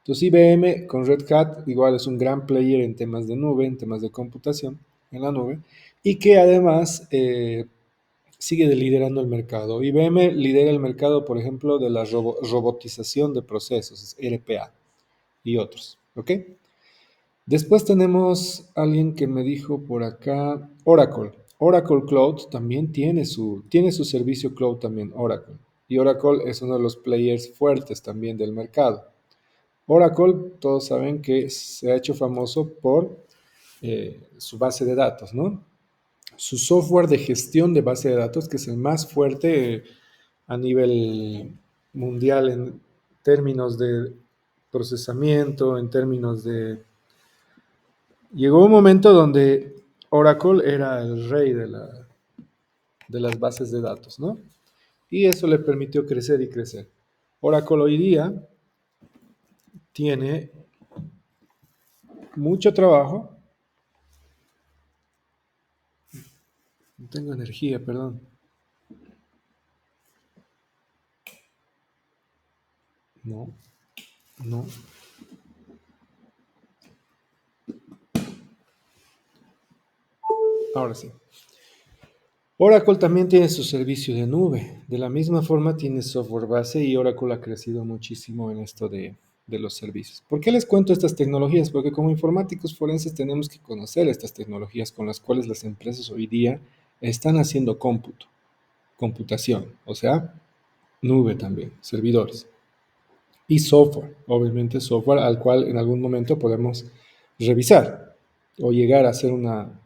Entonces IBM con Red Hat igual es un gran player en temas de nube, en temas de computación en la nube, y que además sigue liderando el mercado. IBM lidera el mercado, por ejemplo, de la robotización de procesos, RPA y otros. ¿Ok? Después tenemos alguien que me dijo por acá, Oracle. Oracle Cloud también tiene su servicio cloud también, Oracle. Y Oracle es uno de los players fuertes también del mercado. Oracle, todos saben que se ha hecho famoso por su base de datos, ¿no? Su software de gestión de base de datos, que es el más fuerte a nivel mundial en términos de procesamiento, en términos de... Llegó un momento donde Oracle era el rey de las bases de datos, ¿no? Y eso le permitió crecer y crecer. Oracle hoy día tiene mucho trabajo. No tengo energía, perdón. No. Ahora sí. Oracle también tiene su servicio de nube. De la misma forma tiene software base y Oracle ha crecido muchísimo en esto de los servicios. ¿Por qué les cuento estas tecnologías? Porque como informáticos forenses tenemos que conocer estas tecnologías con las cuales las empresas hoy día están haciendo computación, o sea, nube también, servidores. Y software, obviamente software al cual en algún momento podemos revisar o llegar a hacer una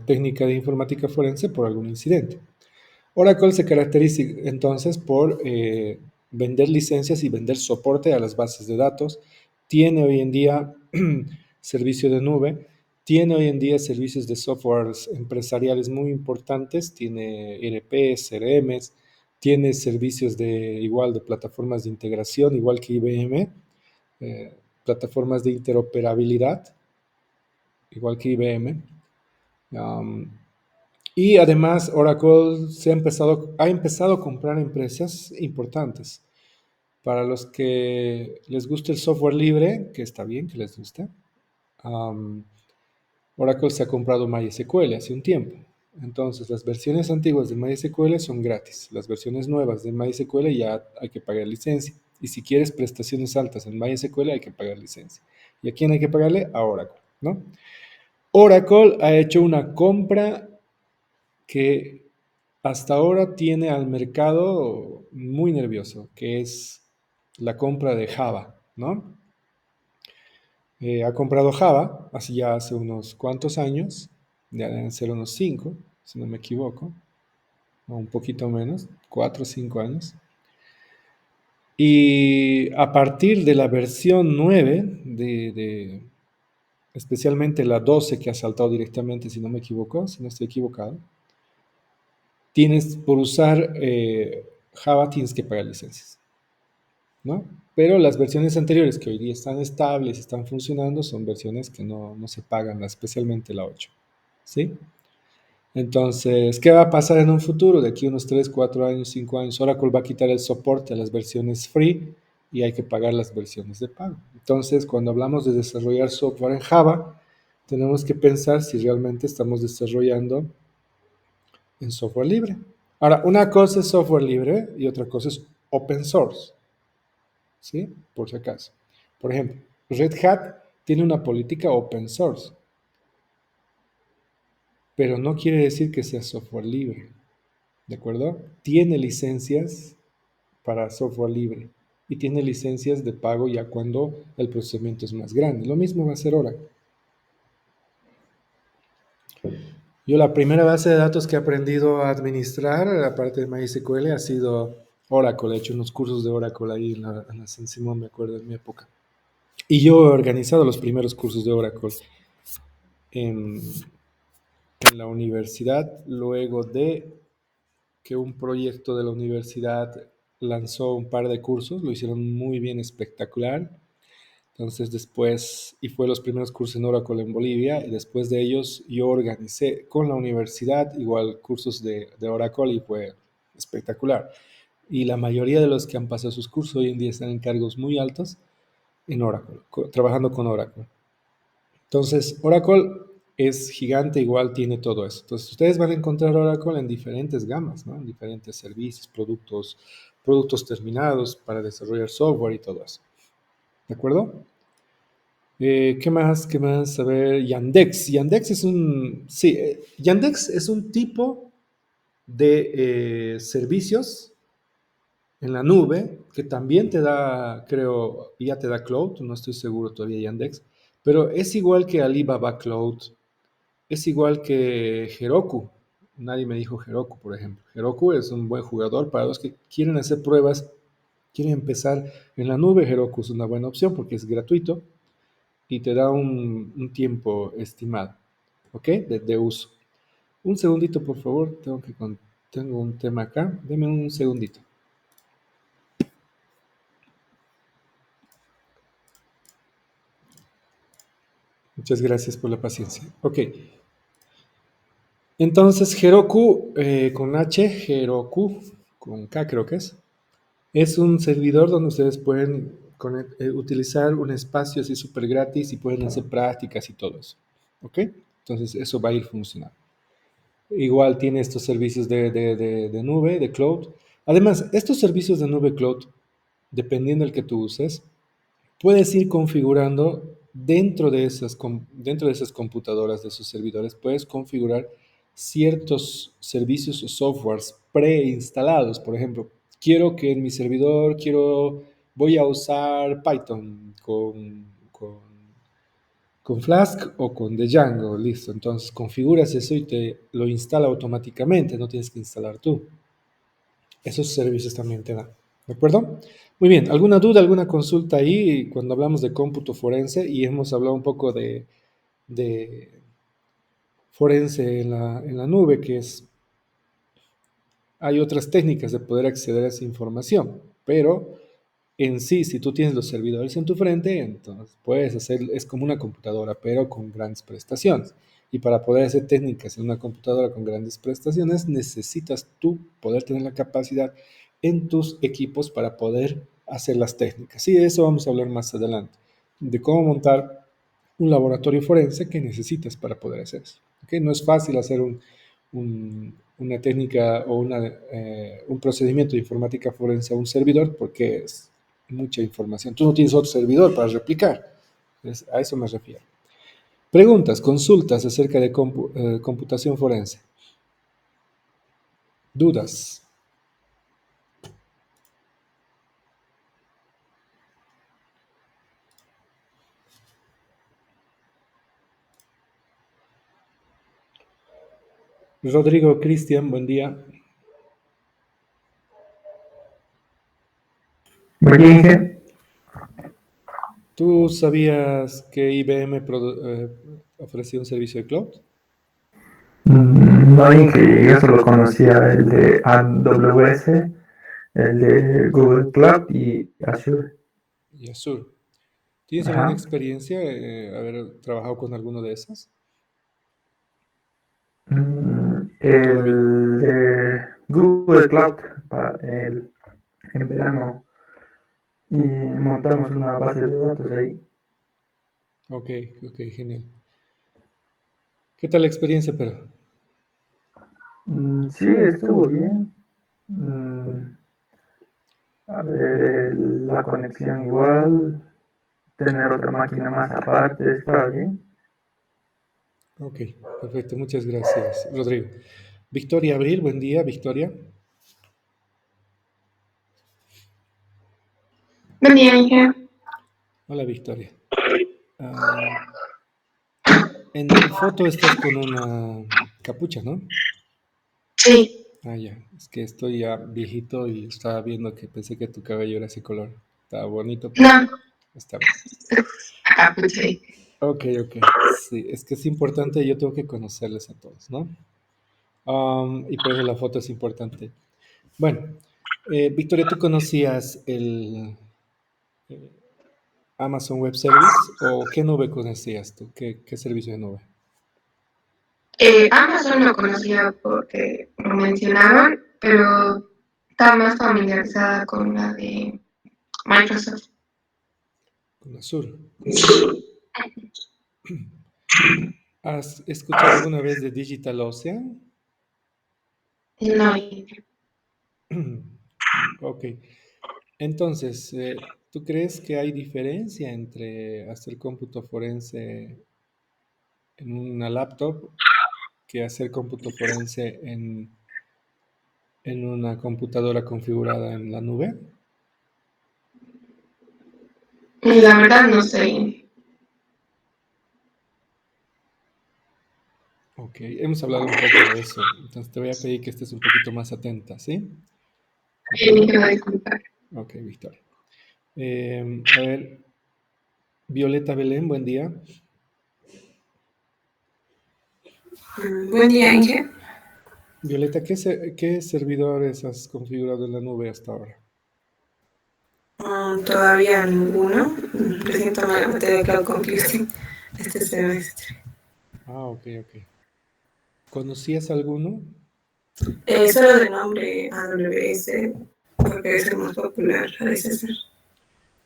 técnica de informática forense por algún incidente. Oracle se caracteriza entonces por vender licencias y vender soporte a las bases de datos. Tiene hoy en día servicio de nube, tiene hoy en día servicios de softwares empresariales muy importantes, tiene ERPs, CRMs, tiene servicios de plataformas de integración, igual que IBM, plataformas de interoperabilidad, igual que IBM. Y además Oracle ha empezado a comprar empresas importantes. Para los que les gusta el software libre, que está bien que les guste, Oracle se ha comprado MySQL hace un tiempo. Entonces, las versiones antiguas de MySQL son gratis. Las versiones nuevas de MySQL ya hay que pagar licencia. Y si quieres prestaciones altas en MySQL hay que pagar licencia. ¿Y a quién hay que pagarle? A Oracle, ¿no? Oracle ha hecho una compra que hasta ahora tiene al mercado muy nervioso, que es la compra de Java, ¿no? Ha comprado Java hace unos cuantos años, ya deben ser unos 5, si no me equivoco, o un poquito menos, 4 o 5 años. Y a partir de la versión 9, especialmente la 12 que ha saltado directamente, si no me equivoco, si no estoy equivocado, por usar Java tienes que pagar licencias. ¿no? Pero las versiones anteriores que hoy día están estables, están funcionando, son versiones que no se pagan, especialmente la 8, ¿sí? Entonces, ¿qué va a pasar en un futuro? De aquí unos 3, 4 años, 5 años, Oracle va a quitar el soporte a las versiones free y hay que pagar las versiones de pago. Entonces, cuando hablamos de desarrollar software en Java, tenemos que pensar si realmente estamos desarrollando en software libre. Ahora, una cosa es software libre y otra cosa es open source, ¿sí? Por si acaso. Por ejemplo, Red Hat tiene una política open source, pero no quiere decir que sea software libre, ¿de acuerdo? Tiene licencias para software libre y tiene licencias de pago ya cuando el procesamiento es más grande. Lo mismo va a ser Oracle. Yo la primera base de datos que he aprendido a administrar, aparte de MySQL, ha sido Oracle. He hecho unos cursos de Oracle ahí en la San Simón, me acuerdo, en mi época. Y yo he organizado los primeros cursos de Oracle en, en la universidad, luego de que un proyecto de la universidad lanzó un par de cursos, lo hicieron muy bien, espectacular. Entonces después, y fue los primeros cursos en Oracle en Bolivia, y después de ellos yo organicé con la universidad igual cursos de Oracle y fue espectacular. Y la mayoría de los que han pasado sus cursos hoy en día están en cargos muy altos en Oracle, trabajando con Oracle. Entonces, Oracle es gigante, igual tiene todo eso. Entonces, ustedes van a encontrar Oracle en diferentes gamas, ¿no? En diferentes servicios, productos terminados para desarrollar software y todo eso. ¿De acuerdo? ¿Qué más? ¿Qué más? A ver, Yandex. Yandex es un, sí, Yandex es un tipo de servicios en la nube que también te da, creo, ya te da cloud, no estoy seguro todavía Yandex, pero es igual que Alibaba Cloud, es igual que Heroku. Nadie me dijo Heroku, por ejemplo. Heroku es un buen jugador para los que quieren hacer pruebas, quieren empezar en la nube. Heroku es una buena opción porque es gratuito y te da un tiempo estimado, ¿ok? De uso. Un segundito, por favor. Tengo un tema acá. Deme un segundito. Muchas gracias por la paciencia. Ok. Entonces, Heroku con H, Heroku con K creo que es un servidor donde ustedes pueden utilizar un espacio así súper gratis y pueden hacer prácticas y todo eso. ¿Ok? Entonces, eso va a ir funcionando. Igual tiene estos servicios de nube, de cloud. Además, estos servicios de nube cloud, dependiendo del que tú uses, puedes ir configurando dentro de esas computadoras, de esos servidores, puedes configurar ciertos servicios o softwares preinstalados. Por ejemplo, quiero que en mi servidor, voy a usar Python con Flask o con Django, listo. Entonces configuras eso y te lo instala automáticamente, no tienes que instalar tú. Esos servicios también te dan. ¿De acuerdo? Muy bien, ¿alguna duda, alguna consulta ahí cuando hablamos de cómputo forense? Y hemos hablado un poco de forense en la nube, que es, hay otras técnicas de poder acceder a esa información, pero en sí, si tú tienes los servidores en tu frente, entonces puedes hacer, es como una computadora, pero con grandes prestaciones. Y para poder hacer técnicas en una computadora con grandes prestaciones, necesitas tú poder tener la capacidad en tus equipos para poder hacer las técnicas. Y de eso vamos a hablar más adelante, de cómo montar un laboratorio forense que necesitas para poder hacer eso. ¿Okay? No es fácil hacer una técnica o un procedimiento de informática forense a un servidor porque es mucha información. Tú no tienes otro servidor para replicar. Entonces, a eso me refiero. Preguntas, consultas acerca de computación forense. Dudas. Rodrigo Cristian, buen día. Buen día, Inge. ¿Tú sabías que IBM ofrecía un servicio de cloud? No, Inge, yo solo conocía el de AWS el de Google Cloud y Azure. Y Azure. ¿Tienes alguna Ajá. experiencia haber trabajado con alguno de esos? Todavía. El de Google Cloud en verano y montamos una base de datos ahí. Ok, ok, genial. ¿Qué tal la experiencia, pero? Sí, estuvo bien. A ver, la conexión igual, tener otra máquina más aparte, está bien. Ok, perfecto, muchas gracias, Rodrigo. Victoria Abril, buen día, Victoria. Buen día, Inge. Hola, Victoria. Ah, en tu foto estás con una capucha, ¿no? Sí, Ah, ya, es que estoy ya viejito y estaba viendo que pensé que tu cabello era ese color. Estaba bonito, pero no, está bien. acá pues sí. Ok, ok. Sí, es que es importante, yo tengo que conocerles a todos, ¿no? Y por eso la foto es importante. Bueno, Victoria, ¿tú conocías el Amazon Web Service o qué nube conocías tú? ¿Qué servicio de nube? Amazon lo conocía porque lo mencionaban, pero estaba más familiarizada con la de Microsoft. Con Azure. ¿Has escuchado alguna vez de DigitalOcean? No, Ok. Entonces, ¿tú crees que hay diferencia entre hacer cómputo forense en una laptop que hacer cómputo forense en una computadora configurada en la nube? la verdad no sé. Ok, hemos hablado un poco de eso, entonces te voy a pedir que estés un poquito más atenta, ¿sí? Ok, Te voy a disculpar. ok, Victoria. A ver, Violeta Belén, buen día. Buen día, Inge. Violeta, ¿qué servidores has configurado en la nube hasta ahora? Todavía ninguno. Recién tomé la materia de Cloud Computing este semestre. Ah, ok, ok. ¿Conocías alguno? Solo de nombre AWS, porque es el más popular, parece ser.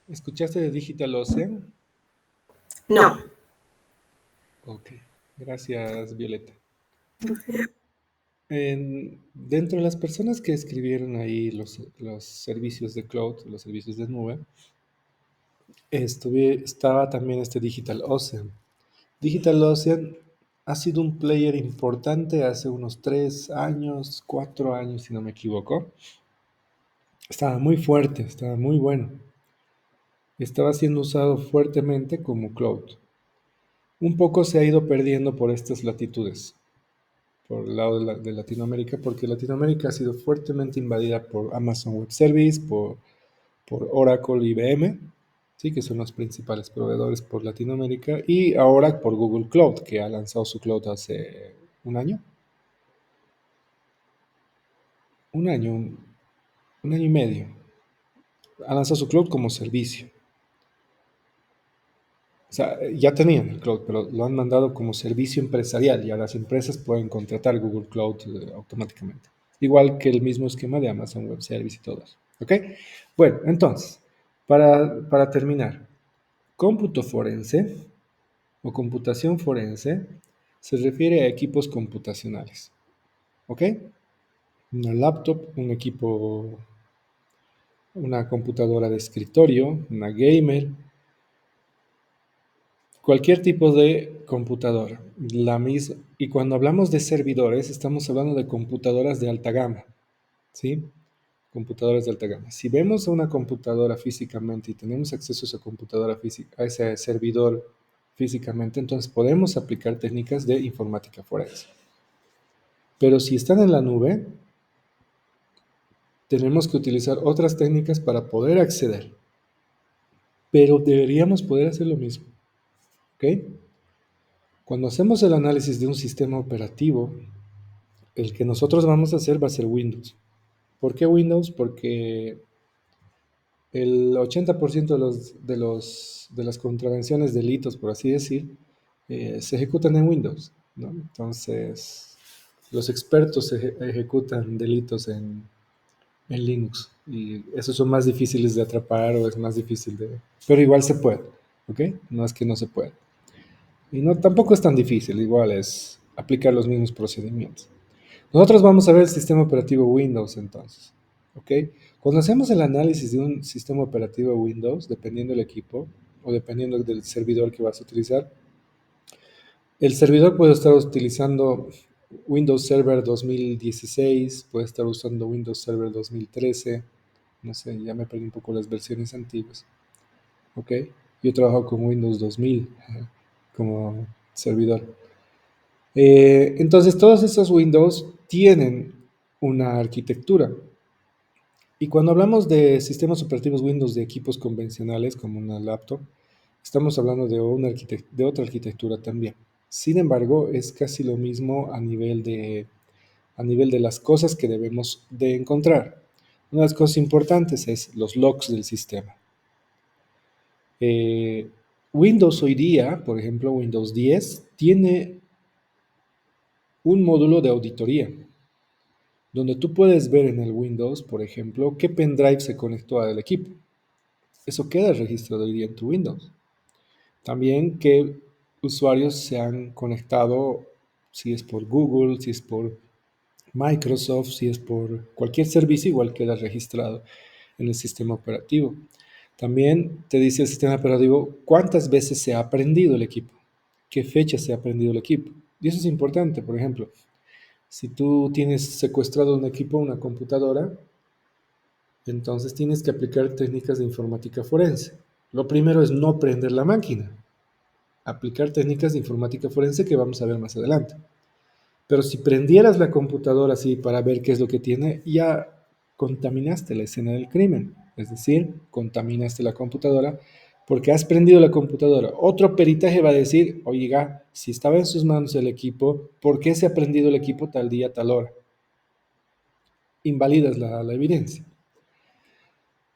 ¿Escuchaste de DigitalOcean? No. Ok, gracias, Violeta. Dentro de las personas que escribieron ahí los servicios de cloud, los servicios de nube, estaba también este DigitalOcean. DigitalOcean ha sido un player importante hace unos 3 años, 4 años, si no me equivoco. Estaba muy fuerte, estaba muy bueno. Estaba siendo usado fuertemente como cloud. Un poco se ha ido perdiendo por estas latitudes, por el lado de Latinoamérica, porque Latinoamérica ha sido fuertemente invadida por Amazon Web Service, por Oracle y IBM, ¿sí? Que son los principales proveedores por Latinoamérica, y ahora por Google Cloud, que ha lanzado su cloud hace un año, un año y medio. Ha lanzado su cloud como servicio. O sea, ya tenían el cloud, pero lo han mandado como servicio empresarial. Ya las empresas pueden contratar Google Cloud automáticamente. Igual que el mismo esquema de Amazon Web Service y todo eso. ¿Ok? Bueno, entonces, para terminar, cómputo forense o computación forense se refiere a equipos computacionales. ¿Ok? Una laptop, un equipo, una computadora de escritorio, una gamer, cualquier tipo de computadora. Y cuando hablamos de servidores, estamos hablando de computadoras de alta gama, ¿sí? Computadoras de alta gama. Si vemos a una computadora físicamente y tenemos acceso a esa computadora física, a ese servidor físicamente, entonces podemos aplicar técnicas de informática forense. Pero si están en la nube, tenemos que utilizar otras técnicas para poder acceder. Pero deberíamos poder hacer lo mismo, ¿ok? Cuando hacemos el análisis de un sistema operativo, el que nosotros vamos a hacer va a ser Windows. ¿Por qué Windows? Porque el 80% de las contravenciones, delitos, por así decir, se ejecutan en Windows, ¿no? Entonces, los expertos ejecutan delitos en Linux y esos son más difíciles de atrapar o es más difícil de... Pero igual se puede, ¿ok? No es que no se pueda. Y no, tampoco es tan difícil, igual es aplicar los mismos procedimientos. Nosotros vamos a ver el sistema operativo Windows entonces, ¿ok? Cuando hacemos el análisis de un sistema operativo Windows, dependiendo del equipo o dependiendo del servidor que vas a utilizar, el servidor puede estar utilizando Windows Server 2016, puede estar usando Windows Server 2013, no sé, ya me perdí un poco las versiones antiguas, ¿ok? Yo trabajo con Windows 2000 como servidor. Entonces, todos esos Windows tienen una arquitectura. Y cuando hablamos de sistemas operativos Windows de equipos convencionales, como una laptop, estamos hablando de otra arquitectura también. Sin embargo, es casi lo mismo a nivel de las cosas que debemos de encontrar. Una de las cosas importantes es los logs del sistema. Windows hoy día, por ejemplo, Windows 10, tiene un módulo de auditoría, donde tú puedes ver en el Windows, por ejemplo, qué pendrive se conectó al equipo. Eso queda registrado hoy día en tu Windows. También qué usuarios se han conectado, si es por Google, si es por Microsoft, si es por cualquier servicio, igual queda registrado en el sistema operativo. También te dice el sistema operativo cuántas veces se ha aprendido el equipo, qué fecha se ha aprendido el equipo. Y eso es importante, por ejemplo, si tú tienes secuestrado un equipo, una computadora, entonces tienes que aplicar técnicas de informática forense. Lo primero es no prender la máquina, aplicar técnicas de informática forense que vamos a ver más adelante. Pero si prendieras la computadora así para ver qué es lo que tiene, ya contaminaste la escena del crimen. Es decir, contaminaste la computadora porque has prendido la computadora. Otro peritaje va a decir, oiga, si estaba en sus manos el equipo, ¿por qué se ha prendido el equipo tal día, tal hora? Invalidas la evidencia.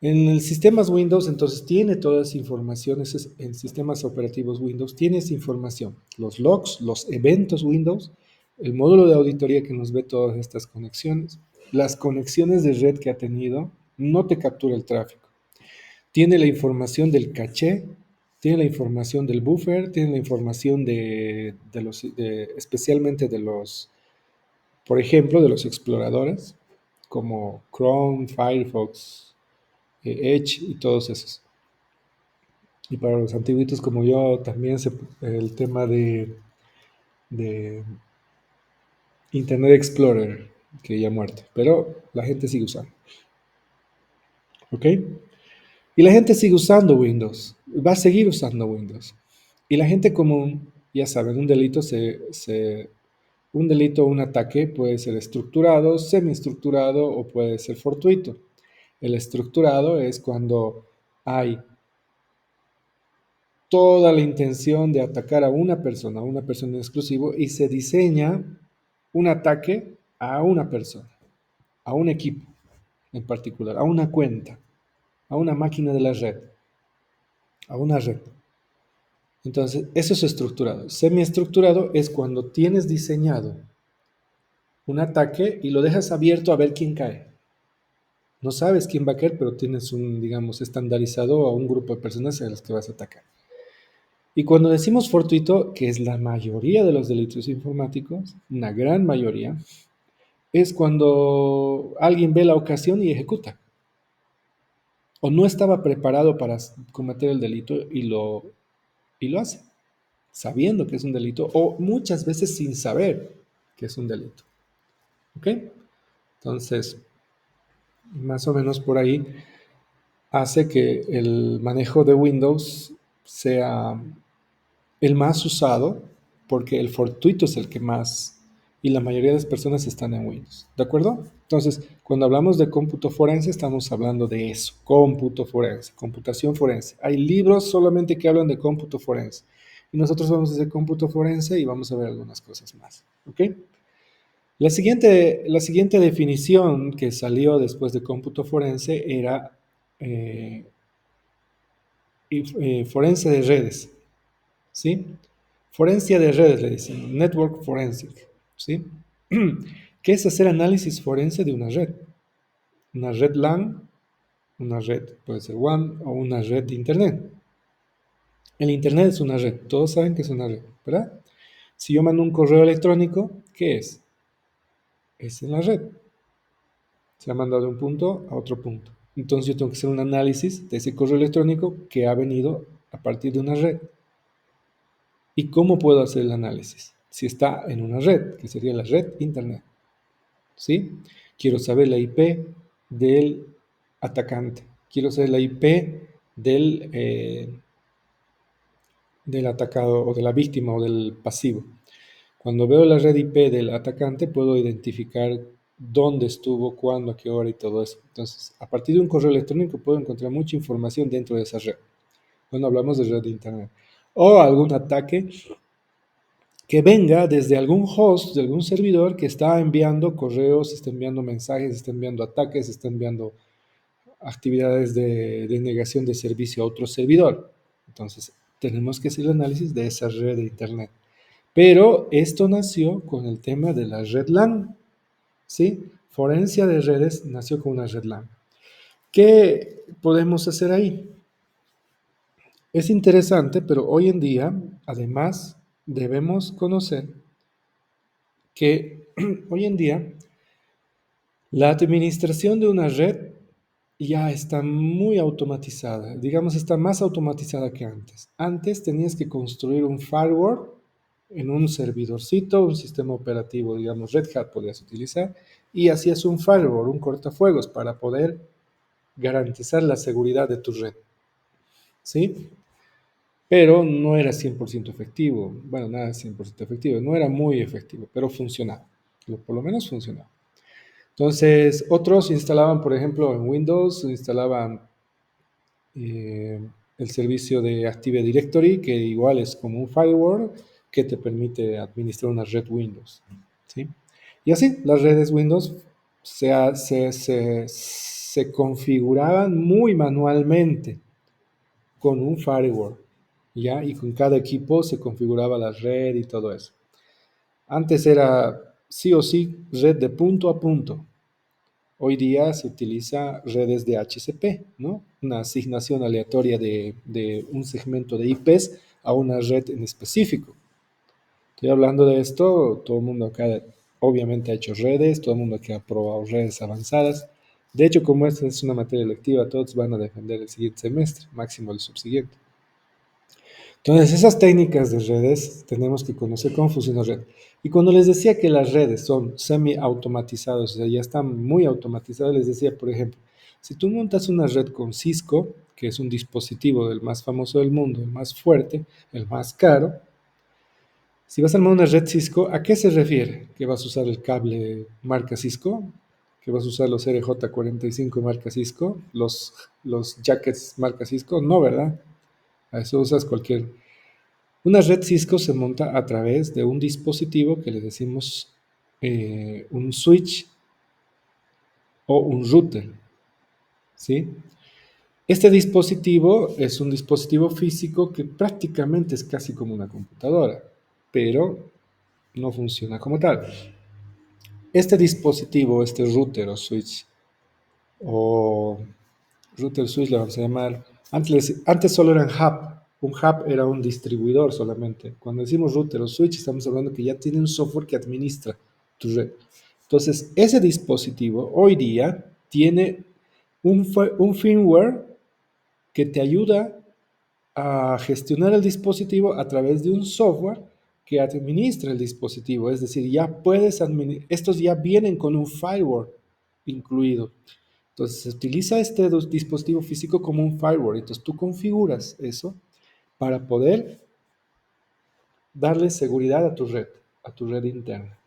En el sistemas Windows, entonces, tiene todas esas informaciones, en sistemas operativos Windows, tiene esa información, los logs, los eventos Windows, el módulo de auditoría que nos ve todas estas conexiones, las conexiones de red que ha tenido, no te captura el tráfico. Tiene la información del caché, tiene la información del buffer, tiene la información especialmente de los, por ejemplo, de los exploradores, como Chrome, Firefox, Edge y todos esos. Y para los antiguitos como yo también el tema de Internet Explorer, que ya muerto, pero la gente sigue usando. ¿Ok? Y la gente sigue usando Windows, va a seguir usando Windows. Y la gente común, ya saben, un delito o un ataque puede ser estructurado, semiestructurado o puede ser fortuito. El estructurado es cuando hay toda la intención de atacar a una persona en exclusivo, y se diseña un ataque a una persona, a un equipo en particular, a una cuenta, a una máquina de la red, a una red. Entonces, eso es estructurado. Semiestructurado es cuando tienes diseñado un ataque y lo dejas abierto a ver quién cae. No sabes quién va a caer, pero tienes digamos, estandarizado a un grupo de personas a las que vas a atacar. Y cuando decimos fortuito, que es la mayoría de los delitos informáticos, una gran mayoría, es cuando alguien ve la ocasión y ejecuta. O no estaba preparado para cometer el delito y lo hace, sabiendo que es un delito, o muchas veces sin saber que es un delito. ¿Ok? Entonces, más o menos por ahí hace que el manejo de Windows sea el más usado, porque el fortuito es el que más, y la mayoría de las personas están en Windows, ¿de acuerdo? Entonces, cuando hablamos de cómputo forense, estamos hablando de eso, cómputo forense, computación forense. Hay libros solamente que hablan de cómputo forense, y nosotros vamos a hacer cómputo forense y vamos a ver algunas cosas más, ¿ok? La siguiente definición que salió después de cómputo forense era eh, forense de redes, ¿sí? Forencia de redes, le dicen, network forensic, ¿sí? ¿Qué es hacer análisis forense de una red? Una red LAN, una red, puede ser WAN o una red de Internet. El Internet es una red, todos saben que es una red, ¿verdad? Si yo mando un correo electrónico, ¿qué es? Es en la red. Se ha mandado de un punto a otro punto. Entonces yo tengo que hacer un análisis de ese correo electrónico que ha venido a partir de una red. ¿Y cómo puedo hacer el análisis? Si está en una red, que sería la red Internet. ¿Sí? Quiero saber la IP del atacante. Quiero saber la IP del atacado o de la víctima o del pasivo. Cuando veo la red IP del atacante, puedo identificar dónde estuvo, cuándo, a qué hora y todo eso. Entonces, a partir de un correo electrónico puedo encontrar mucha información dentro de esa red. Cuando hablamos de red de Internet. O algún ataque que venga desde algún host, de algún servidor que está enviando correos, está enviando mensajes, está enviando ataques, está enviando actividades de negación de servicio a otro servidor. Entonces, tenemos que hacer el análisis de esa red de Internet. Pero esto nació con el tema de la red LAN, ¿sí? Forencia de redes nació con una red LAN. ¿Qué podemos hacer ahí? Es interesante, pero hoy en día, además, debemos conocer que hoy en día la administración de una red ya está muy automatizada. Digamos, está más automatizada que antes. Antes tenías que construir un firewall en un servidorcito, un sistema operativo, digamos, Red Hat podías utilizar, y hacías un firewall, un cortafuegos, para poder garantizar la seguridad de tu red. ¿Sí? Pero no era 100% efectivo. Bueno, nada es 100% efectivo. No era muy efectivo, pero funcionaba. Por lo menos funcionaba. Entonces, otros instalaban, por ejemplo, en Windows, instalaban el servicio de Active Directory, que igual es como un firewall que te permite administrar una red Windows, ¿sí? Y así, las redes Windows se configuraban muy manualmente con un firewall, ¿ya? Y con cada equipo se configuraba la red y todo eso. Antes era sí o sí red de punto a punto. Hoy día se utiliza redes de HCP, ¿no? Una asignación aleatoria de un segmento de IPs a una red en específico. Estoy hablando de esto, todo el mundo acá obviamente ha hecho redes, todo el mundo aquí ha probado redes avanzadas. De hecho, como esta es una materia electiva, todos van a defender el siguiente semestre, máximo el subsiguiente. Entonces, esas técnicas de redes tenemos que conocer cómo funciona la red. Y cuando les decía que las redes son semi-automatizadas, o sea, ya están muy automatizadas, les decía, por ejemplo, si tú montas una red con Cisco, que es un dispositivo del más famoso del mundo, el más fuerte, el más caro, si vas a armar una red Cisco, ¿a qué se refiere? ¿Que vas a usar el cable marca Cisco? ¿Que vas a usar los RJ45 marca Cisco? ¿Los jackets marca Cisco? No, ¿verdad? A eso usas cualquier. Una red Cisco se monta a través de un dispositivo que le decimos un switch o un router, ¿sí? Este dispositivo es un dispositivo físico que prácticamente es casi como una computadora, pero no funciona como tal. Este dispositivo, este router o switch, o router switch le vamos a llamar, antes solo eran hub. Un hub era un distribuidor solamente. Cuando decimos router o switch, estamos hablando que ya tiene un software que administra tu red. Entonces, ese dispositivo hoy día tiene un firmware que te ayuda a gestionar el dispositivo a través de un software que administra el dispositivo. Es decir, ya puedes estos ya vienen con un firewall incluido. Entonces, se utiliza este dispositivo físico como un firewall. Entonces, tú configuras eso para poder darle seguridad a tu red interna.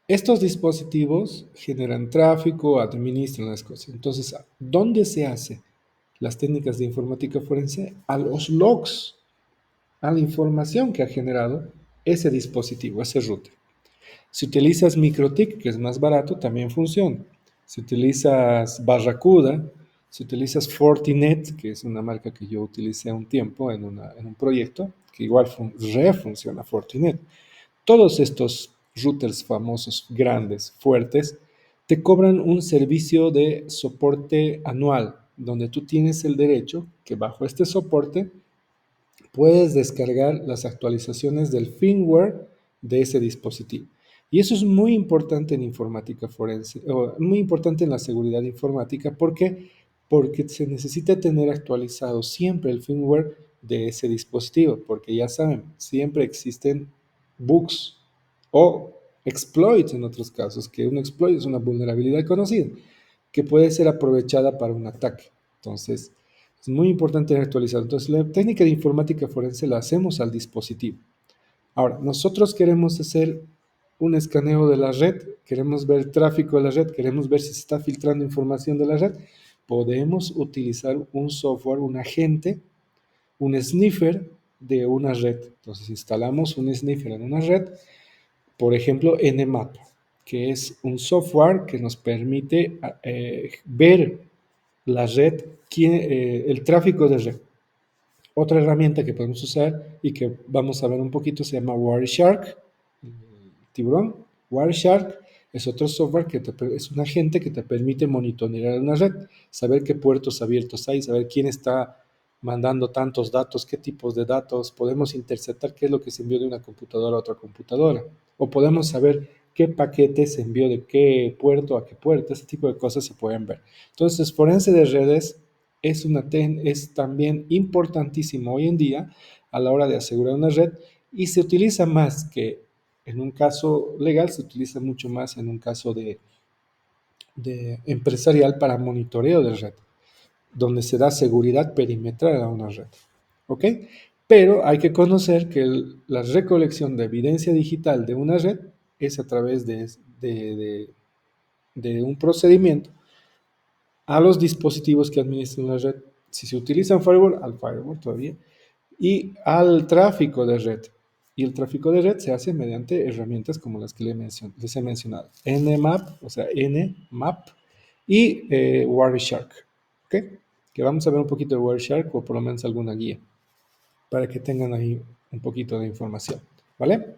Estos dispositivos generan tráfico, administran las cosas. Entonces, ¿dónde se hace las técnicas de informática forense? A los logs, a la información que ha generado ese dispositivo, ese router. Si utilizas MikroTik, que es más barato, también funciona. Si utilizas Barracuda, si utilizas Fortinet, que es una marca que yo utilicé un tiempo en un proyecto, que igual refunciona Fortinet. Todos estos routers famosos, grandes, fuertes, te cobran un servicio de soporte anual, donde tú tienes el derecho que bajo este soporte puedes descargar las actualizaciones del firmware de ese dispositivo. Y eso es muy importante en informática forense, o muy importante en la seguridad informática. ¿Por qué? Porque se necesita tener actualizado siempre el firmware de ese dispositivo, porque ya saben, siempre existen bugs o exploits en otros casos, que un exploit es una vulnerabilidad conocida, que puede ser aprovechada para un ataque. Entonces, es muy importante actualizar. Entonces, la técnica de informática forense la hacemos al dispositivo. Ahora, nosotros queremos hacer un escaneo de la red, queremos ver el tráfico de la red, queremos ver si se está filtrando información de la red. Podemos utilizar un software, un agente, un sniffer de una red. Entonces, instalamos un sniffer en una red, por ejemplo, Nmap, que es un software que nos permite ver la red, el tráfico de red. Otra herramienta que podemos usar y que vamos a ver un poquito se llama Wireshark, tiburón. Wireshark es otro software es un agente que te permite monitorear una red, saber qué puertos abiertos hay, saber quién está mandando tantos datos, qué tipos de datos, podemos interceptar qué es lo que se envió de una computadora a otra computadora, o podemos saber qué paquete se envió de qué puerto a qué puerto, ese tipo de cosas se pueden ver. Entonces, forense de redes es también importantísimo hoy en día a la hora de asegurar una red y se utiliza más que en un caso legal, se utiliza mucho más en un caso de empresarial para monitoreo de red, donde se da seguridad perimetral a una red. ¿Ok? Pero hay que conocer que la recolección de evidencia digital de una red es a través de un procedimiento a los dispositivos que administran la red. Si se utilizan firewall, al firewall todavía, y al tráfico de red. Y el tráfico de red se hace mediante herramientas como las que les he mencionado. Nmap, o sea, Nmap y Wireshark. ¿Ok? Que vamos a ver un poquito de Wireshark o por lo menos alguna guía para que tengan ahí un poquito de información. ¿Vale?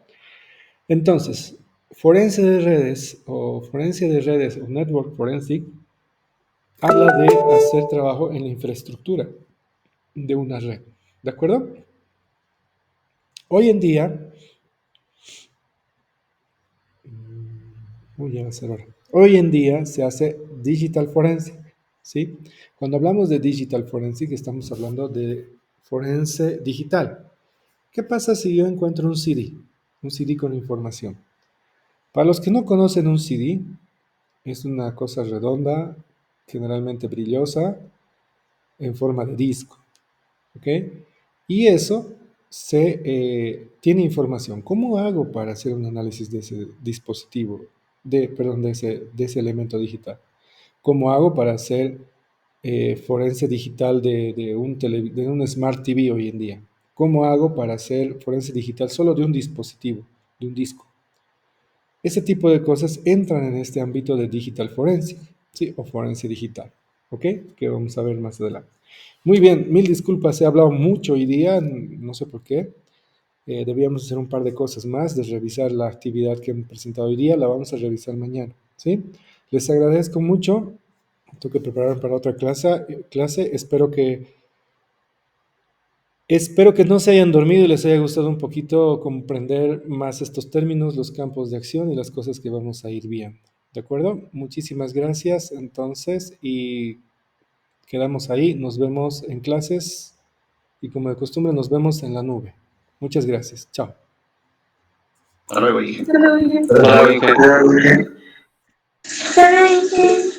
Entonces, forense de redes o network forensic habla de hacer trabajo en la infraestructura de una red. ¿De acuerdo? Hoy en día, hoy en día se hace digital forensic, ¿sí? Cuando hablamos de digital forensic estamos hablando de forense digital. ¿Qué pasa si yo encuentro un CD con información? Para los que no conocen un CD, es una cosa redonda, generalmente brillosa, en forma de disco, ¿ok? Y eso tiene información. ¿Cómo hago para hacer un análisis de ese dispositivo, de ese elemento digital? ¿Cómo hago para hacer forense digital de un Smart TV hoy en día? ¿Cómo hago para hacer forense digital solo de un dispositivo, de un disco? Ese tipo de cosas entran en este ámbito de digital forensic, ¿sí? O forense digital, ¿ok? Que vamos a ver más adelante. Muy bien, mil disculpas, he hablado mucho hoy día, no sé por qué. Debíamos hacer un par de cosas más, de revisar la actividad que hemos presentado hoy día, la vamos a revisar mañana, ¿sí? Les agradezco mucho, tengo que preparar para otra clase. Espero que no se hayan dormido y les haya gustado un poquito comprender más estos términos, los campos de acción y las cosas que vamos a ir viendo, ¿de acuerdo? Muchísimas gracias, entonces, y quedamos ahí, nos vemos en clases y como de costumbre nos vemos en la nube. Muchas gracias, chao. Hasta luego, Inge. Hasta luego, Inge. Hasta luego, Inge. Hasta luego, Inge.